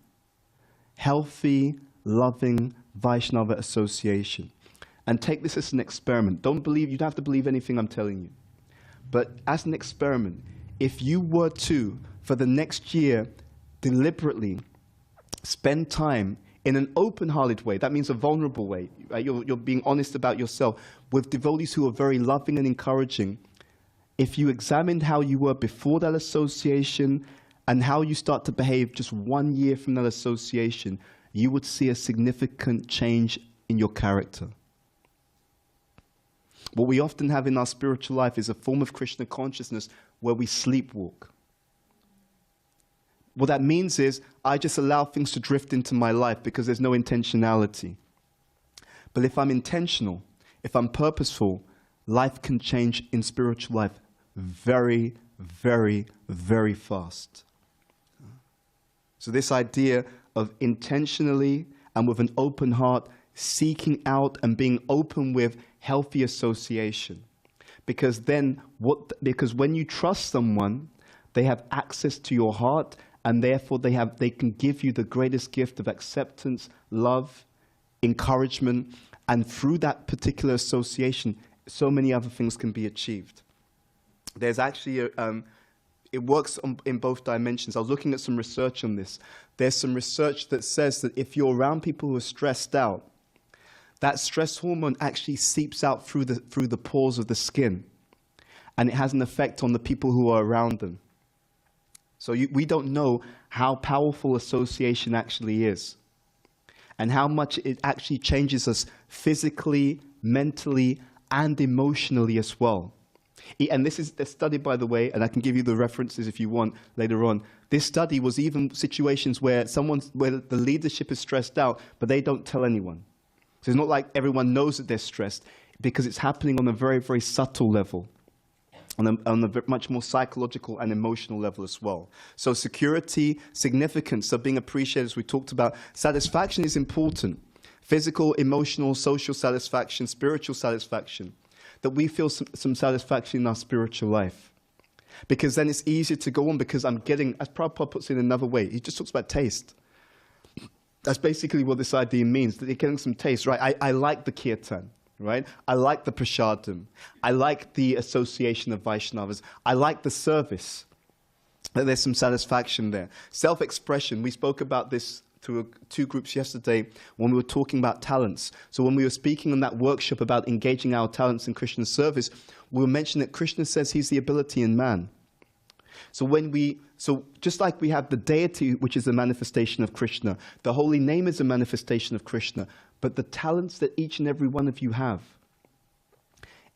healthy, loving Vaishnava association. And take this as an experiment. You don't have to believe anything I'm telling you. But as an experiment, if you were to, for the next year, deliberately spend time in an open-hearted way, that means a vulnerable way, right? You're being honest about yourself, with devotees who are very loving and encouraging. If you examined how you were before that association and how you start to behave just 1 year from that association, you would see a significant change in your character. What we often have in our spiritual life is a form of Krishna consciousness where we sleepwalk. What that means is I just allow things to drift into my life because there's no intentionality. But if I'm intentional, if I'm purposeful, life can change in spiritual life very, very, very fast. So this idea of intentionally and with an open heart seeking out and being open with healthy association. Because when you trust someone, they have access to your heart, and therefore they can give you the greatest gift of acceptance, love, encouragement, and through that particular association, so many other things can be achieved. There's actually it works in both dimensions. I was looking at some research on this. There's some research that says that if you're around people who are stressed out, that stress hormone actually seeps out through the pores of the skin, and it has an effect on the people who are around them. So we don't know how powerful association actually is, and how much it actually changes us physically, mentally, and emotionally as well. And this is a study, by the way, and I can give you the references if you want later on. This study was even situations where the leadership is stressed out, but they don't tell anyone. So it's not like everyone knows that they're stressed, because it's happening on a very, very subtle level, on a much more psychological and emotional level as well. So security, significance, so being appreciated, as we talked about. Satisfaction is important. Physical, emotional, social satisfaction, spiritual satisfaction. That we feel some satisfaction in our spiritual life. Because then it's easier to go on, because I'm getting, as Prabhupada puts it in another way, he just talks about taste. That's basically what this idea means, that you're getting some taste, right? I like the kirtan, right? I like the prasadam. I like the association of Vaishnavas. I like the service. There's some satisfaction there. Self-expression, we spoke about this to two groups yesterday when we were talking about talents. So when we were speaking on that workshop about engaging our talents in Krishna's service, we were mentioning that Krishna says he's the ability in man. So just like we have the deity, which is a manifestation of Krishna, the holy name is a manifestation of Krishna, but the talents that each and every one of you have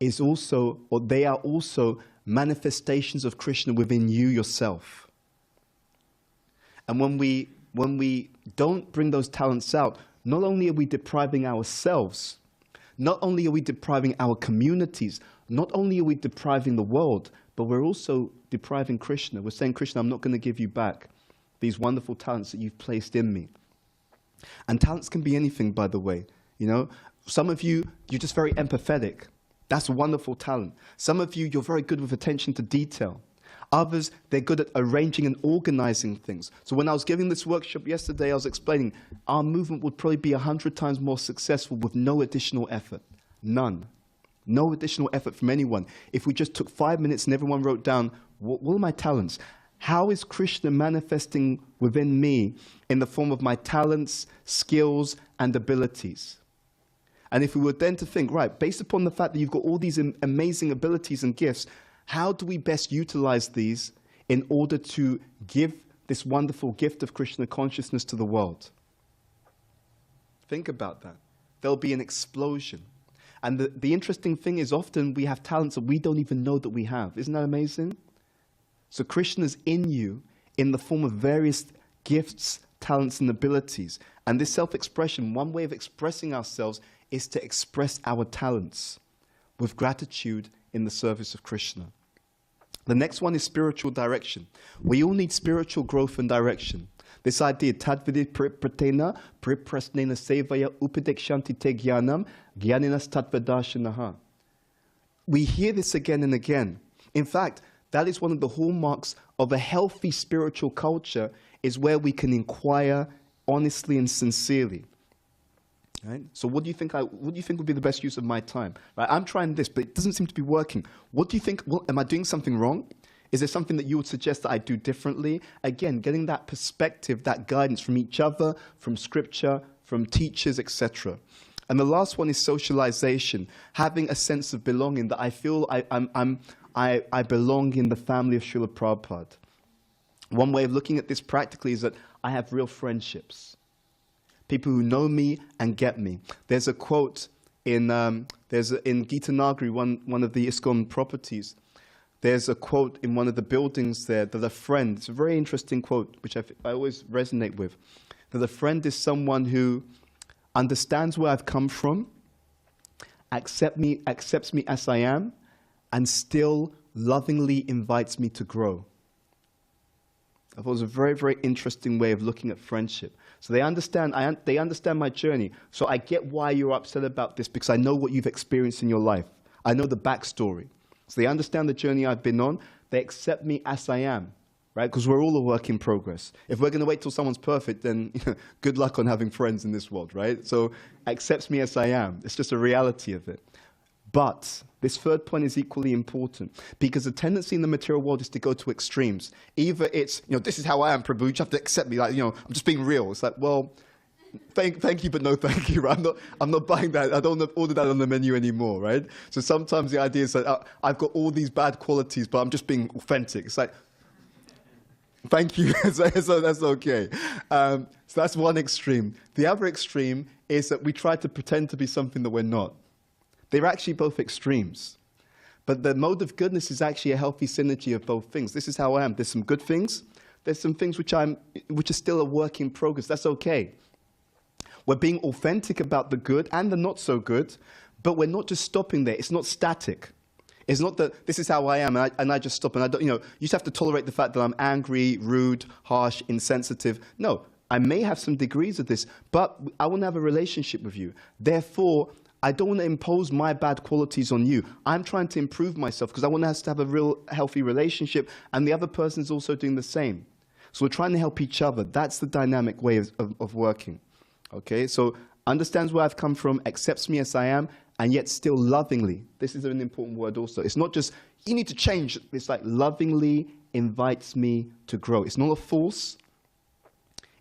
they are also manifestations of Krishna within you yourself. And when we don't bring those talents out, not only are we depriving ourselves, not only are we depriving our communities, not only are we depriving the world, but we're also depriving Krishna. We're saying, Krishna, I'm not going to give you back. these wonderful talents that you've placed in me. And talents can be anything, by the way. You know, some of you, you're just very empathetic. That's a wonderful talent. Some of you, you're very good with attention to detail. Others, they're good at arranging and organizing things. So when I was giving this workshop yesterday, I was explaining our movement would probably be 100 times more successful with no additional effort. None. No additional effort from anyone. If we just took 5 minutes and everyone wrote down, what are my talents? How is Krishna manifesting within me in the form of my talents, skills, and abilities? And if we were then to think, right, based upon the fact that you've got all these amazing abilities and gifts, how do we best utilize these in order to give this wonderful gift of Krishna consciousness to the world? Think about that. There'll be an explosion. And the interesting thing is often we have talents that we don't even know that we have. Isn't that amazing? So Krishna's in you in the form of various gifts, talents, and abilities. And this self-expression, one way of expressing ourselves is to express our talents with gratitude in the service of Krishna. The next one is spiritual direction. We all need spiritual growth and direction. This idea, tadvidit pratena, priprasnena sevaya upadekshanti te jnanam, jnaninas tatvadashanaha. We hear this again and again. In fact, that is one of the hallmarks of a healthy spiritual culture, is where we can inquire honestly and sincerely. Right? So what do you think would be the best use of my time? Right? I'm trying this, but it doesn't seem to be working. What do you think? Well, am I doing something wrong? Is there something that you would suggest that I do differently? Again, getting that perspective, that guidance from each other, from scripture, from teachers, etc. And the last one is socialization, having a sense of belonging, that I feel I belong in the family of Srila Prabhupada. One way of looking at this practically is that I have real friendships. People who know me and get me. There's a quote in Gita Nagari, one of the ISKCON properties. There's a quote in one of the buildings there that a friend, it's a very interesting quote, which I always resonate with, that a friend is someone who understands where I've come from, accepts me as I am, and still lovingly invites me to grow. I thought it was a very, very interesting way of looking at friendship. So they understand my journey. So I get why you're upset about this, because I know what you've experienced in your life. I know the backstory. So they understand the journey I've been on. They accept me as I am, right? Because we're all a work in progress. If we're going to wait till someone's perfect, then good luck on having friends in this world, right? So accepts me as I am. It's just a reality of it. But this third point is equally important, because the tendency in the material world is to go to extremes. Either it's, this is how I am, Prabhu, you have to accept me, like, I'm just being real. It's like, well, thank you, but no thank you, right? I'm not buying that. I don't order that on the menu anymore, right? So sometimes the idea is that I've got all these bad qualities, but I'm just being authentic. It's like, thank you, so that's okay. So that's one extreme. The other extreme is that we try to pretend to be something that we're not. They're actually both extremes. But the mode of goodness is actually a healthy synergy of both things. This is how I am. There's some good things. There's some things which are still a work in progress. That's okay. We're being authentic about the good and the not so good, but we're not just stopping there. It's not static. It's not that this is how I am and I just stop and I don't, you just have to tolerate the fact that I'm angry, rude, harsh, insensitive. No, I may have some degrees of this, but I want to have a relationship with you. Therefore, I don't want to impose my bad qualities on you. I'm trying to improve myself because I want us to have a real healthy relationship, and the other person is also doing the same. So we're trying to help each other. That's the dynamic way of working. Okay, so understands where I've come from, accepts me as I am, and yet still lovingly. This is an important word also. It's not just, you need to change. It's like lovingly invites me to grow. It's not a force.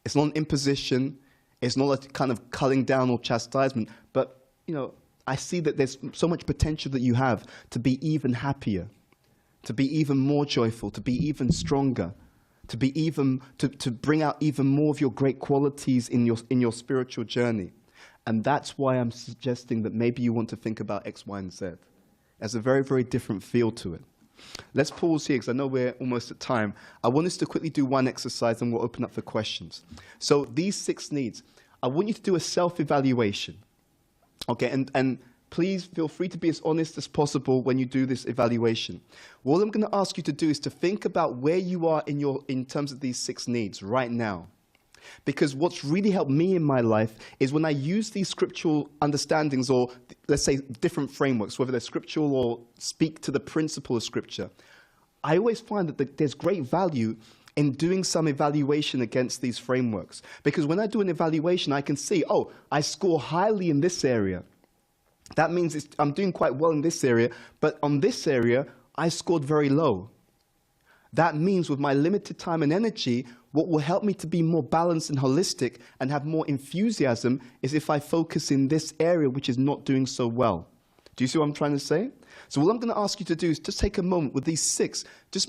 It's not an imposition. It's not a kind of culling down or chastisement, but I see that there's so much potential that you have to be even happier, to be even more joyful, to be even stronger, to bring out even more of your great qualities in your spiritual journey. And that's why I'm suggesting that maybe you want to think about X, Y, and Z. There's a very, very different feel to it. Let's pause here because I know we're almost at time. I want us to quickly do one exercise and we'll open up for questions. So these 6 needs, I want you to do a self-evaluation. Okay, and please feel free to be as honest as possible when you do this evaluation. What I'm going to ask you to do is to think about where you are in terms of these 6 needs right now. Because what's really helped me in my life is when I use these scriptural understandings, or let's say different frameworks, whether they're scriptural or speak to the principle of Scripture, I always find that there's great value in doing some evaluation against these frameworks. Because when I do an evaluation, I can see, oh, I score highly in this area. That means I'm doing quite well in this area, but on this area, I scored very low. That means with my limited time and energy, what will help me to be more balanced and holistic and have more enthusiasm is if I focus in this area which is not doing so well. Do you see what I'm trying to say? So what I'm going to ask you to do is just take a moment with these 6. Just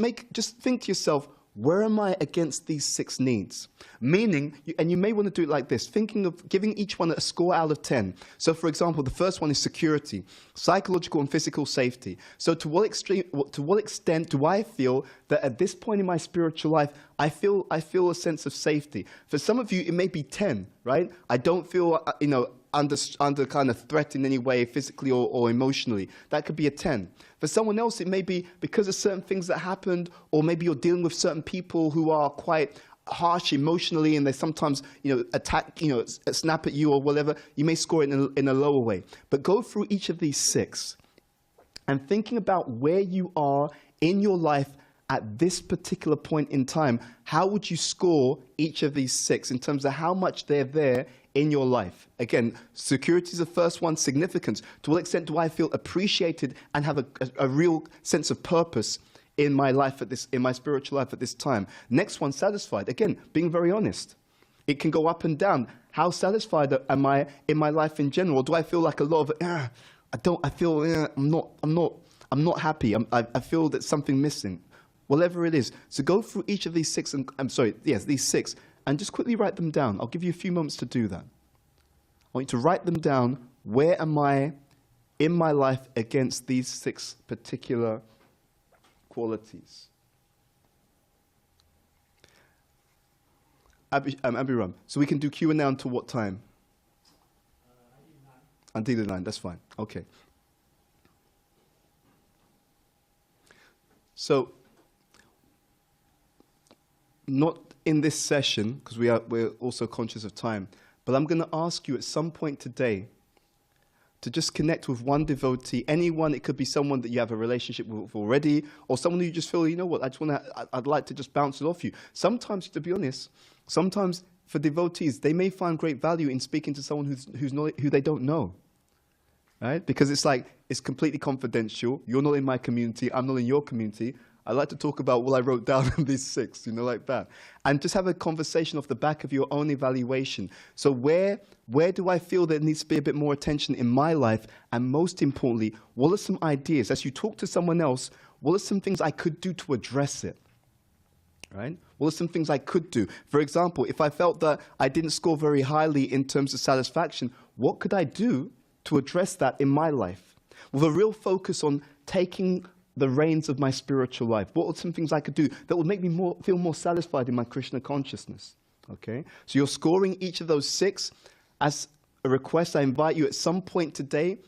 think to yourself, where am I against these 6 needs? Meaning, and you may want to do it like this, thinking of giving each one a score out of 10. So for example, the first one is security, psychological and physical safety. So to what extent do I feel that at this point in my spiritual life, I feel a sense of safety? For some of you, it may be 10, right? I don't feel, under kind of threat in any way, physically or emotionally. That could be a 10. For someone else, it may be because of certain things that happened, or maybe you're dealing with certain people who are quite harsh emotionally, and they sometimes, attack, snap at you or whatever. You may score it in a lower way. But go through each of these 6 and thinking about where you are in your life at this particular point in time. How would you score each of these 6 in terms of how much they're there in your life? Again, security is the first one. Significance. To what extent do I feel appreciated and have a real sense of purpose in my life in my spiritual life at this time? Next one, satisfied. Again, being very honest. It can go up and down. How satisfied am I in my life in general? Or do I feel like a lot of I'm not happy. I feel that something missing. Whatever it is. So go through each of these 6 these 6. And just quickly write them down. I'll give you a few moments to do that. I want you to write them down. Where am I in my life against these 6 particular qualities? Abiram. So we can do Q&A until what time? Until the 9. That's fine. Okay. So, not in this session, because we're also conscious of time, but I'm going to ask you at some point today to just connect with one devotee, anyone. It could be someone that you have a relationship with already, or someone who you just feel, I'd like to just bounce it off you. Sometimes, to be honest, for devotees, they may find great value in speaking to someone who they don't know, right? Because it's completely confidential. You're not in my community. I'm not in your community. I like to talk about what I wrote down in these 6, like that. And just have a conversation off the back of your own evaluation. So where do I feel there needs to be a bit more attention in my life? And most importantly, what are some ideas? As you talk to someone else, what are some things I could do to address it? Right? What are some things I could do? For example, if I felt that I didn't score very highly in terms of satisfaction, what could I do to address that in my life? With a real focus on taking the reins of my spiritual life. What are some things I could do that would make me feel more satisfied in my Krishna consciousness? Okay? So you're scoring each of those 6. As a request, I invite you at some point today,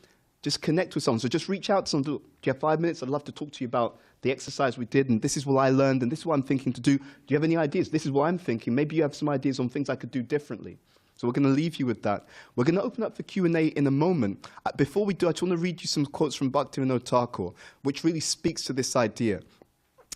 just connect with someone. So just reach out to someone. Do you have 5 minutes? I'd love to talk to you about the exercise we did, and this is what I learned, and this is what I'm thinking to do. Do you have any ideas? This is what I'm thinking. Maybe you have some ideas on things I could do differently. So we're going to leave you with that. We're going to open up for Q&A in a moment. Before we do, I just want to read you some quotes from Bhaktivinoda Thakur, which really speaks to this idea.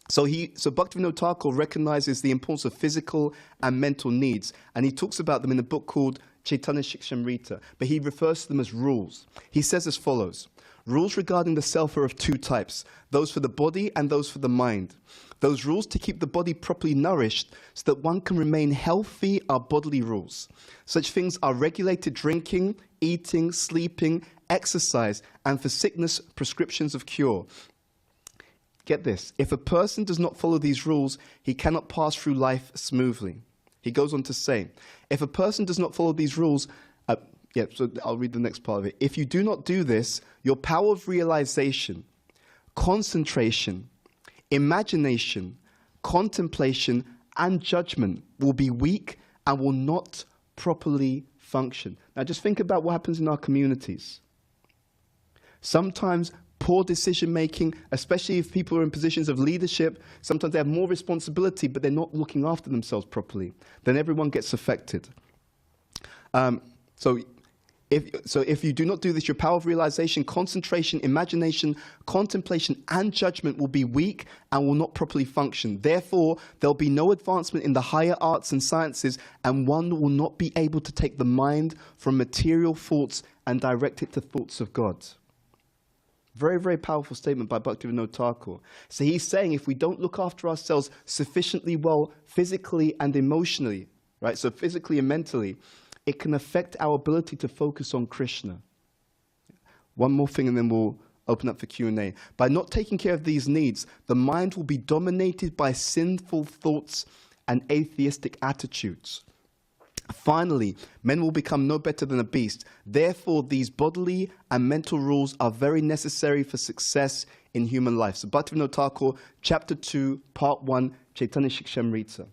So Bhaktivinoda Thakur recognizes the importance of physical and mental needs, and he talks about them in a book called Chaitanya Shikshamrita, but he refers to them as rules. He says as follows: rules regarding the self are of 2 types, those for the body and those for the mind. Those rules to keep the body properly nourished so that one can remain healthy are bodily rules. Such things are regulated drinking, eating, sleeping, exercise, and for sickness, prescriptions of cure. Get this, if a person does not follow these rules, he cannot pass through life smoothly. He goes on to say, if a person does not follow these rules, so I'll read the next part of it. If you do not do this, your power of realization, concentration, imagination, contemplation, and judgment will be weak and will not properly function. Now just think about what happens in our communities. Sometimes poor decision making, especially if people are in positions of leadership, sometimes they have more responsibility, but they're not looking after themselves properly. Then everyone gets affected. So if you do not do this, your power of realization, concentration, imagination, contemplation, and judgment will be weak and will not properly function. Therefore, there'll be no advancement in the higher arts and sciences, and one will not be able to take the mind from material thoughts and direct it to thoughts of God. Very, very powerful statement by Bhakti Thakur. So he's saying if we don't look after ourselves sufficiently well, physically and emotionally, right? So physically and mentally, it can affect our ability to focus on Krishna. One more thing and then we'll open up for Q&A. By not taking care of these needs, the mind will be dominated by sinful thoughts and atheistic attitudes. Finally, men will become no better than a beast. Therefore, these bodily and mental rules are very necessary for success in human life. So Bhaktivinoda Thakur, chapter 2, part 1, Chaitanya Shikshamrita.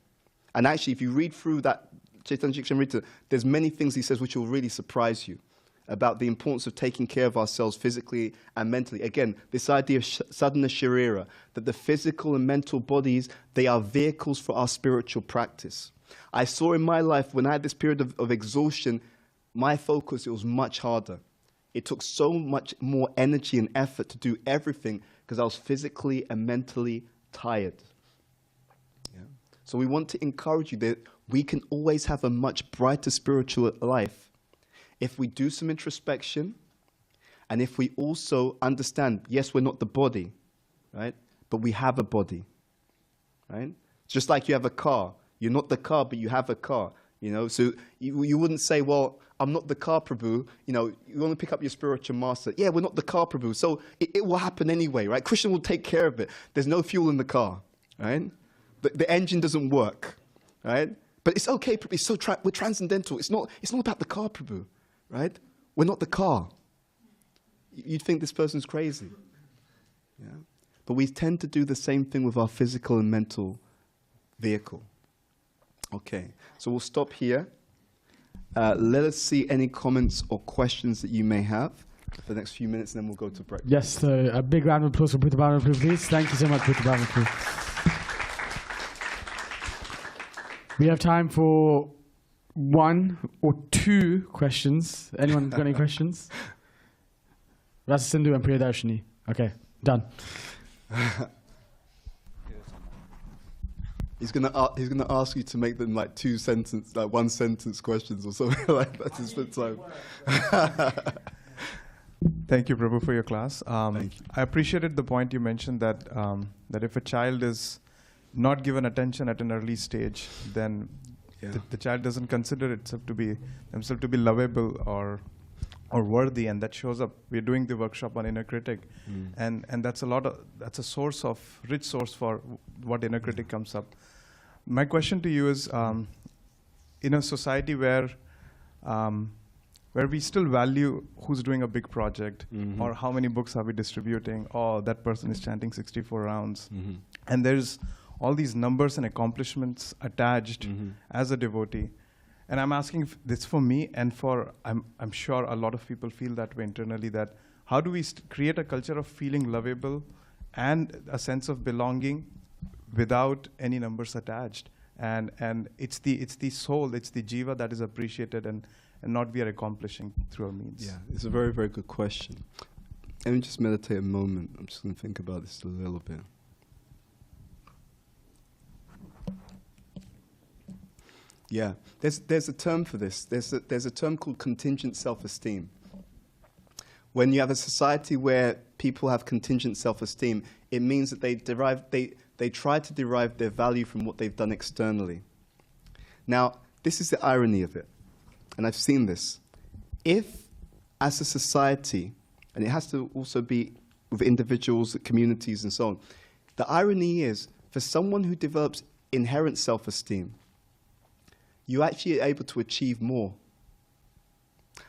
And actually, if you read through that Chaitanya Shikshamrita, there's many things he says which will really surprise you about the importance of taking care of ourselves physically and mentally. Again, this idea of sadhana sharira, that the physical and mental bodies, they are vehicles for our spiritual practice. I saw in my life, when I had this period of exhaustion, my focus, it was much harder. It took so much more energy and effort to do everything because I was physically and mentally tired. Yeah. So we want to encourage you that we can always have a much brighter spiritual life if we do some introspection and if we also understand, yes, we're not the body, right? But we have a body, right? Just like you have a car. You're not the car, but you have a car, you know. So you wouldn't say, well, I'm not the car, Prabhu. You know, you want to pick up your spiritual master. Yeah, we're not the car, Prabhu. So it will happen anyway, right? Krishna will take care of it. There's no fuel in the car, right? The engine doesn't work, right? But it's okay, Prabhu. It's so we're transcendental. It's not about the car, Prabhu, right? We're not the car. You'd think this person's crazy, yeah. But we tend to do the same thing with our physical and mental vehicle. Okay, so we'll stop here. Let us see any comments or questions that you may have for the next few minutes, and then we'll go to break. Yes, so a big round of applause for Bhuta Bhavana, please. Thank you so much, Bhuta Bhavana. We have time for 1 or 2 questions. Anyone got any questions? Rasa Sindhu and Priyadarshini. Okay, done. He's gonna ask you to make them like 1 sentence questions or something like that. Just for time. Thank you, Prabhu, for your class. Thank you. I appreciated the point you mentioned that that if a child is not given attention at an early stage, then the child doesn't consider themselves to be lovable or worthy, and that shows up. We're doing the workshop on inner critic, and that's a rich source for what inner critic comes up. My question to you is, in a society where we still value who's doing a big project, or how many books are we distributing, or that person is chanting 64 rounds, and there's all these numbers and accomplishments attached as a devotee. And I'm asking this for me, and I'm sure a lot of people feel that way internally, that how do we create a culture of feeling lovable and a sense of belonging without any numbers attached? And it's the soul, it's the jiva that is appreciated and not we are accomplishing through our means. Yeah, it's a very, very good question. Let me just meditate a moment. I'm just going to think about this a little bit. Yeah, there's a term for this. There's a term called contingent self-esteem. When you have a society where people have contingent self-esteem, it means that they try to derive their value from what they've done externally. Now, this is the irony of it, and I've seen this. If, as a society, and it has to also be with individuals, communities, and so on, the irony is, for someone who develops inherent self-esteem, you're actually able to achieve more.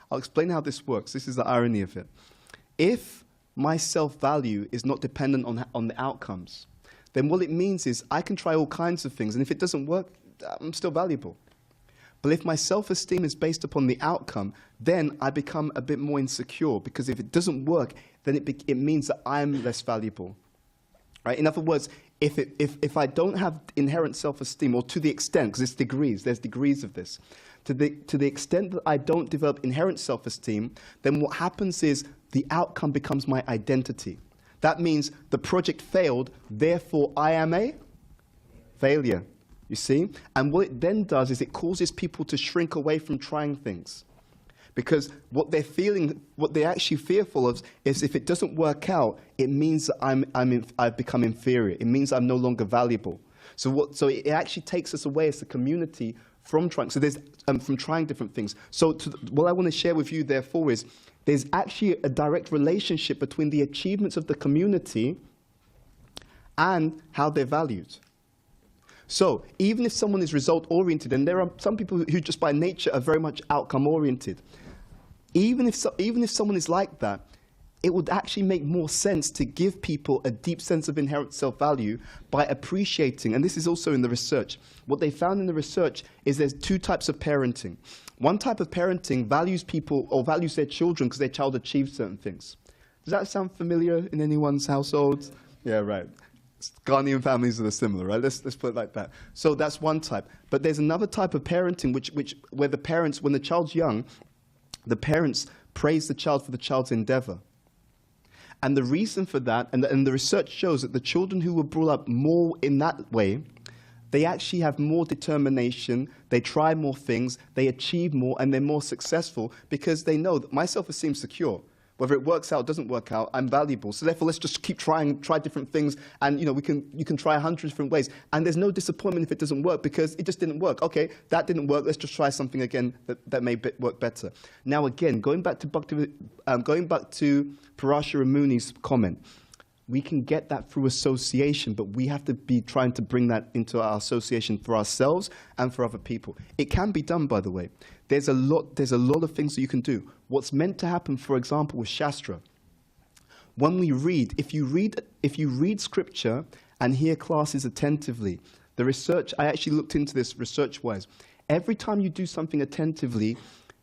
I'll explain how this works. This is the irony of it. If my self-value is not dependent on the outcomes, then what it means is I can try all kinds of things, and if it doesn't work, I'm still valuable. But if my self-esteem is based upon the outcome, then I become a bit more insecure, because if it doesn't work, then it means that I'm less valuable. Right? In other words, if I don't have inherent self-esteem, or to the extent, because there's degrees of this, to the extent that I don't develop inherent self-esteem, then what happens is the outcome becomes my identity. That means the project failed, therefore I am a failure, you see? And what it then does is it causes people to shrink away from trying things. Because what they're actually fearful of is if it doesn't work out, it means that I've become inferior. It means I'm no longer valuable. So it actually takes us away as a community from trying. So there's from trying different things. So what I want to share with you, therefore, is there's actually a direct relationship between the achievements of the community and how they're valued. So even if someone is result-oriented, and there are some people who just by nature are very much outcome-oriented, even if someone is like that, it would actually make more sense to give people a deep sense of inherent self-value by appreciating, and this is also in the research. What they found in the research is there's two types of parenting. One type of parenting values people or values their children because their child achieves certain things. Does that sound familiar in anyone's household? Yeah, right. Ghanaian families are similar, right? Let's put it like that. So that's one type. But there's another type of parenting where the parents, when the child's young, the parents praise the child for the child's endeavor. And the reason for that, and the research shows that the children who were brought up more in that way, they actually have more determination, they try more things, they achieve more, and they're more successful because they know that my self-esteem is secure. Whether it works out or doesn't work out, I'm valuable. So therefore, let's just keep try different things, and you can try 100 different ways. And there's no disappointment if it doesn't work because it just didn't work. Okay, that didn't work. Let's just try something again that may work better. Now again, going back to Parashara Muni's comment, we can get that through association, but we have to be trying to bring that into our association for ourselves and for other people. It can be done, by the way. There's a lot of things that you can do. What's meant to happen, for example, with Shastra, when we read, if you read scripture and hear classes attentively, the research, I actually looked into this research-wise. Every time you do something attentively,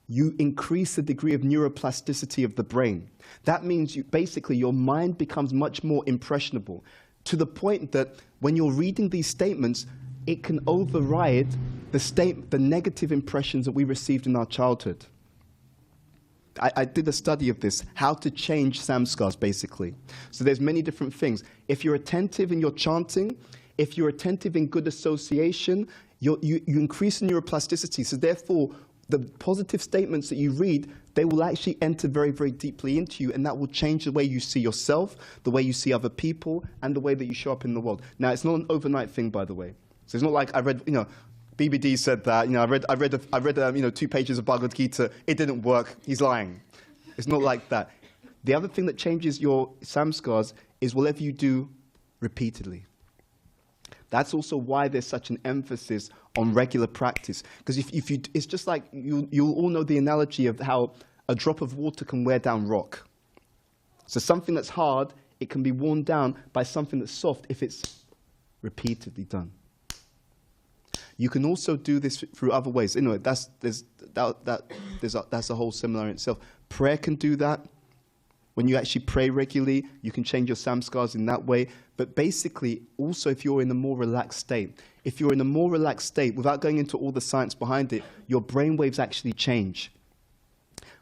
you increase the degree of neuroplasticity of the brain. That means basically your mind becomes much more impressionable, to the point that when you're reading these statements, it can override the negative impressions that we received in our childhood. I did a study of this, how to change samskars, basically. So there's many different things. If you're attentive in your chanting, if you're attentive in good association, you increase the neuroplasticity. So therefore, the positive statements that you read, they will actually enter very, very deeply into you, and that will change the way you see yourself, the way you see other people, and the way that you show up in the world. Now, it's not an overnight thing, by the way. So it's not like I read, BBD said that, I read 2 pages of Bhagavad Gita, it didn't work, he's lying. It's not like that. The other thing that changes your samskars is whatever you do repeatedly. That's also why there's such an emphasis on regular practice. Because it's just like, you'll all know the analogy of how a drop of water can wear down rock. So something that's hard, it can be worn down by something that's soft if it's repeatedly done. You can also do this through other ways. Anyway, that's a whole seminar in itself. Prayer can do that. When you actually pray regularly, you can change your samskars in that way. But basically, also if you're in a more relaxed state, without going into all the science behind it, your brain waves actually change.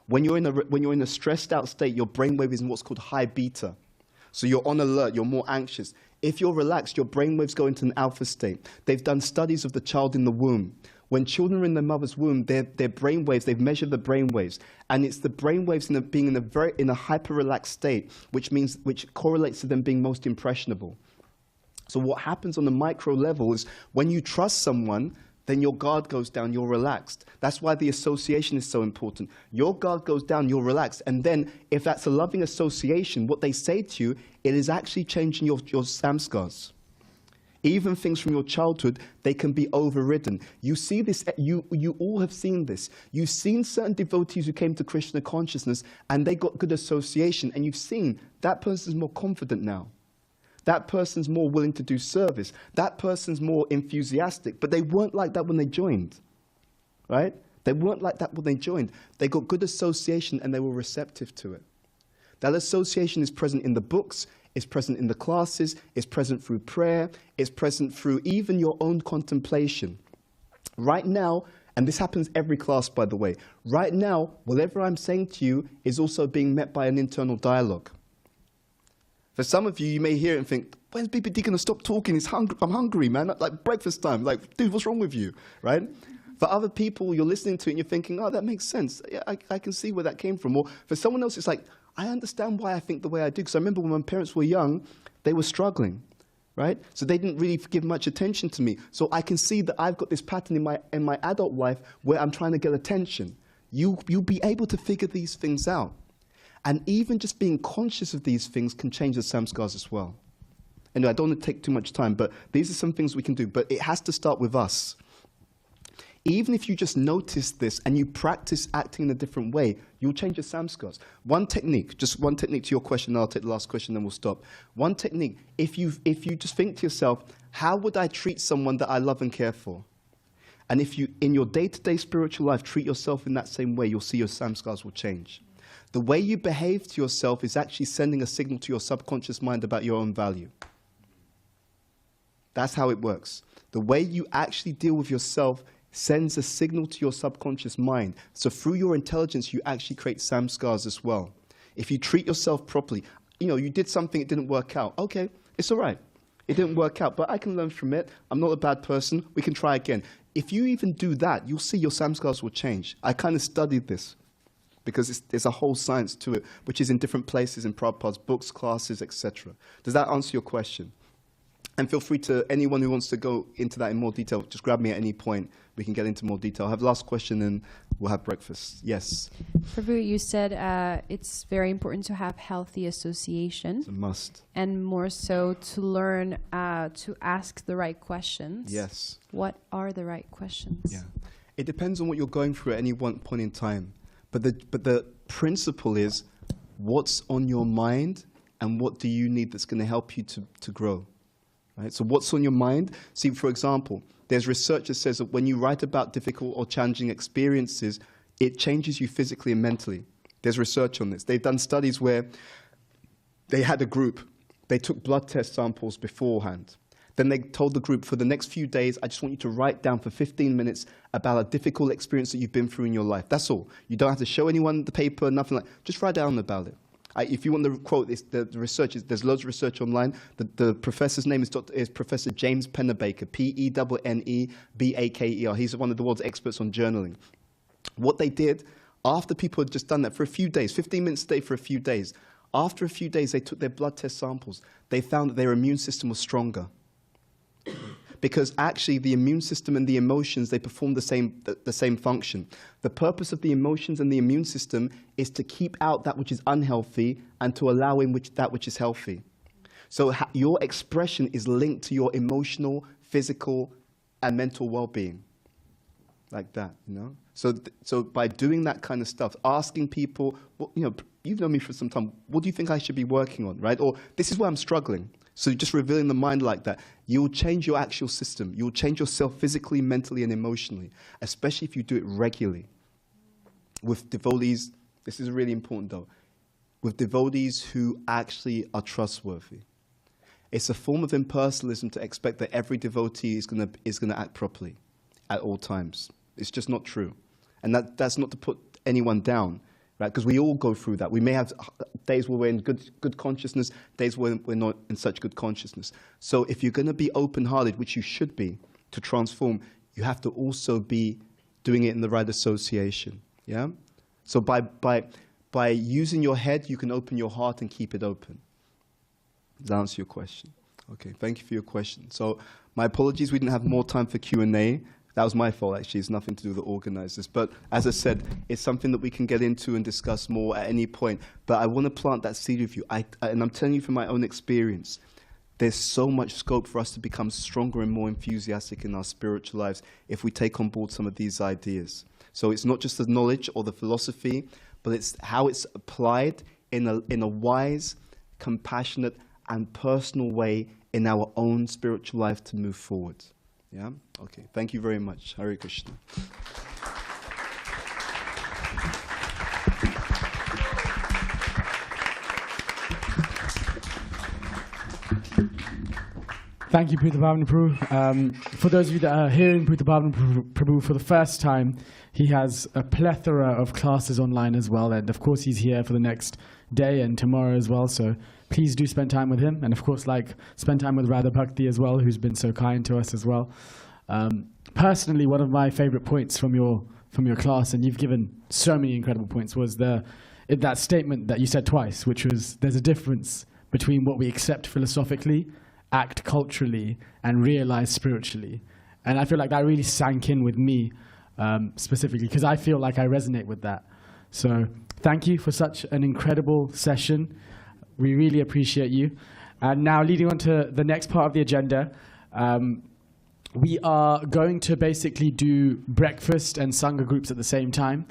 When you're in a stressed out state, your brain wave is in what's called high beta. So you're on alert, you're more anxious. If you're relaxed, your brain waves go into an alpha state. They've done studies of the child in the womb. When children are in their mother's womb, their brain waves, they've measured the brain waves. And it's the brain waves being in a hyper-relaxed state, which correlates to them being most impressionable. So what happens on the micro level is when you trust someone, then your guard goes down, you're relaxed. That's why the association is so important. Your guard goes down, you're relaxed. And then if that's a loving association, what they say to you, it is actually changing your samskars. Even things from your childhood, they can be overridden. You see this, you all have seen this. You've seen certain devotees who came to Krishna consciousness and they got good association, and you've seen that person's more confident now. That person's more willing to do service. That person's more enthusiastic, but they weren't like that when they joined. right? They weren't like that when they joined. They got good association and they were receptive to it. That association is present in the books, it's present in the classes, it's present through prayer, it's present through even your own contemplation. Right now, and this happens every class, by the way, right now, whatever I'm saying to you is also being met by an internal dialogue. For some of you, you may hear it and think, when's BPD going to stop talking? I'm hungry, man. Like breakfast time. Like, dude, what's wrong with you, right? For other people, you're listening to it and you're thinking, oh, that makes sense. Yeah, I can see where that came from. Or for someone else, it's like, I understand why I think the way I do. Because I remember when my parents were young, they were struggling, right? So they didn't really give much attention to me. So I can see that I've got this pattern in my adult life where I'm trying to get attention. You'll be able to figure these things out. And even just being conscious of these things can change the samskars as well. Anyway, I don't want to take too much time, but these are some things we can do. But it has to start with us. Even if you just notice this and you practice acting in a different way, you'll change your samskars. One technique, just one technique to your question, I'll take the last question, then we'll stop. One technique, if you just think to yourself, how would I treat someone that I love and care for? And if you, in your day-to-day spiritual life, treat yourself in that same way, you'll see your samskars will change. The way you behave to yourself is actually sending a signal to your subconscious mind about your own value. That's how it works. The way you actually deal with yourself sends a signal to your subconscious mind. So through your intelligence, you actually create samskars as well. If you treat yourself properly, you did something, it didn't work out. Okay, it's all right. It didn't work out, but I can learn from it. I'm not a bad person. We can try again. If you even do that, you'll see your samskars will change. I kind of studied this because there's a whole science to it, which is in different places in Prabhupada's books, classes, etc. Does that answer your question? And feel free to, anyone who wants to go into that in more detail, just grab me at any point. We can get into more detail. I have last question and we'll have breakfast. Yes? Prabhu, you said it's very important to have healthy association. It's a must. And more so to learn to ask the right questions. Yes. What are the right questions? Yeah. It depends on what you're going through at any one point in time. But the principle is what's on your mind and what do you need that's going to help you to grow. Right? So what's on your mind? See, for example, there's research that says that when you write about difficult or challenging experiences, it changes you physically and mentally. There's research on this. They've done studies where they had a group. They took blood test samples beforehand. Then they told the group, for the next few days, I just want you to write down for 15 minutes about a difficult experience that you've been through in your life. That's all. You don't have to show anyone the paper, nothing like that. Just write down about it. If you want the quote, the research there's loads of research online. The professor's name is Professor James Pennebaker, Pennebaker. He's one of the world's experts on journaling. What they did, after people had just done that for a few days, 15 minutes a day for a few days, after a few days they took their blood test samples. They found that their immune system was stronger. Because actually the immune system and the emotions, they perform the same function. The purpose of the emotions and the immune system is to keep out that which is unhealthy and to allow in that which is healthy. So your expression is linked to your emotional, physical, and mental well-being. Like that, So by doing that kind of stuff, asking people, you've known me for some time, what do you think I should be working on, right? Or this is where I'm struggling. So just revealing the mind like that, you'll change your actual system. You'll change yourself physically, mentally, and emotionally, especially if you do it regularly. With devotees, this is really important though, with devotees who actually are trustworthy. It's a form of impersonalism to expect that every devotee is gonna act properly at all times. It's just not true. And that's not to put anyone down. Right? Because we all go through that. We may have days where we're in good consciousness, days where we're not in such good consciousness. So if you're going to be open-hearted, which you should be, to transform, you have to also be doing it in the right association. Yeah? So by using your head, you can open your heart and keep it open. Does that answer your question? Okay, thank you for your question. So my apologies, we didn't have more time for Q&A. That was my fault, actually. It's nothing to do with the organizers. But as I said, it's something that we can get into and discuss more at any point. But I want to plant that seed with you. And I'm telling you from my own experience, there's so much scope for us to become stronger and more enthusiastic in our spiritual lives if we take on board some of these ideas. So it's not just the knowledge or the philosophy, but it's how it's applied in a wise, compassionate, and personal way in our own spiritual life to move forward. Yeah? Okay. Thank you very much. Hare Krishna. Thank you, Bhuta Bhavana Prabhu. For those of you that are hearing Bhuta Bhavana Prabhu for the first time, he has a plethora of classes online as well. And of course, he's here for the next day and tomorrow as well. So please do spend time with him. And of course, spend time with Radha Bhakti as well, who's been so kind to us as well. Personally, one of my favorite points from your class, and you've given so many incredible points, was that statement that you said twice, which was there's a difference between what we accept philosophically, act culturally, and realize spiritually. And I feel like that really sank in with me specifically, because I feel like I resonate with that. So thank you for such an incredible session. We really appreciate you. And now leading on to the next part of the agenda, we are going to basically do breakfast and Sangha groups at the same time.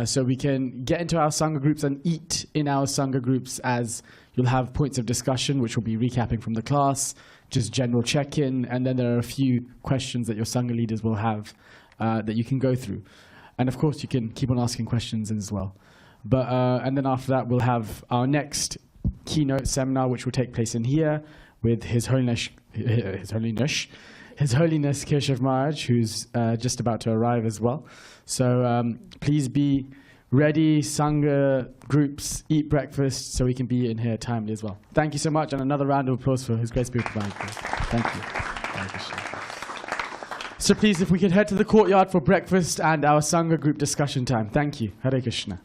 So we can get into our Sangha groups and eat in our Sangha groups, as you'll have points of discussion, which will be recapping from the class, just general check-in, and then there are a few questions that your Sangha leaders will have that you can go through. And of course, you can keep on asking questions as well. But and then after that, we'll have our next keynote seminar, which will take place in here with His Holiness Keshav Maharaj, who's just about to arrive as well. So please be ready, Sangha groups, eat breakfast, so we can be in here timely as well. Thank you so much, and another round of applause for His Grace Bhuta Bhavana. Thank you. So please, if we could head to the courtyard for breakfast and our Sangha group discussion time. Thank you. Hare Krishna.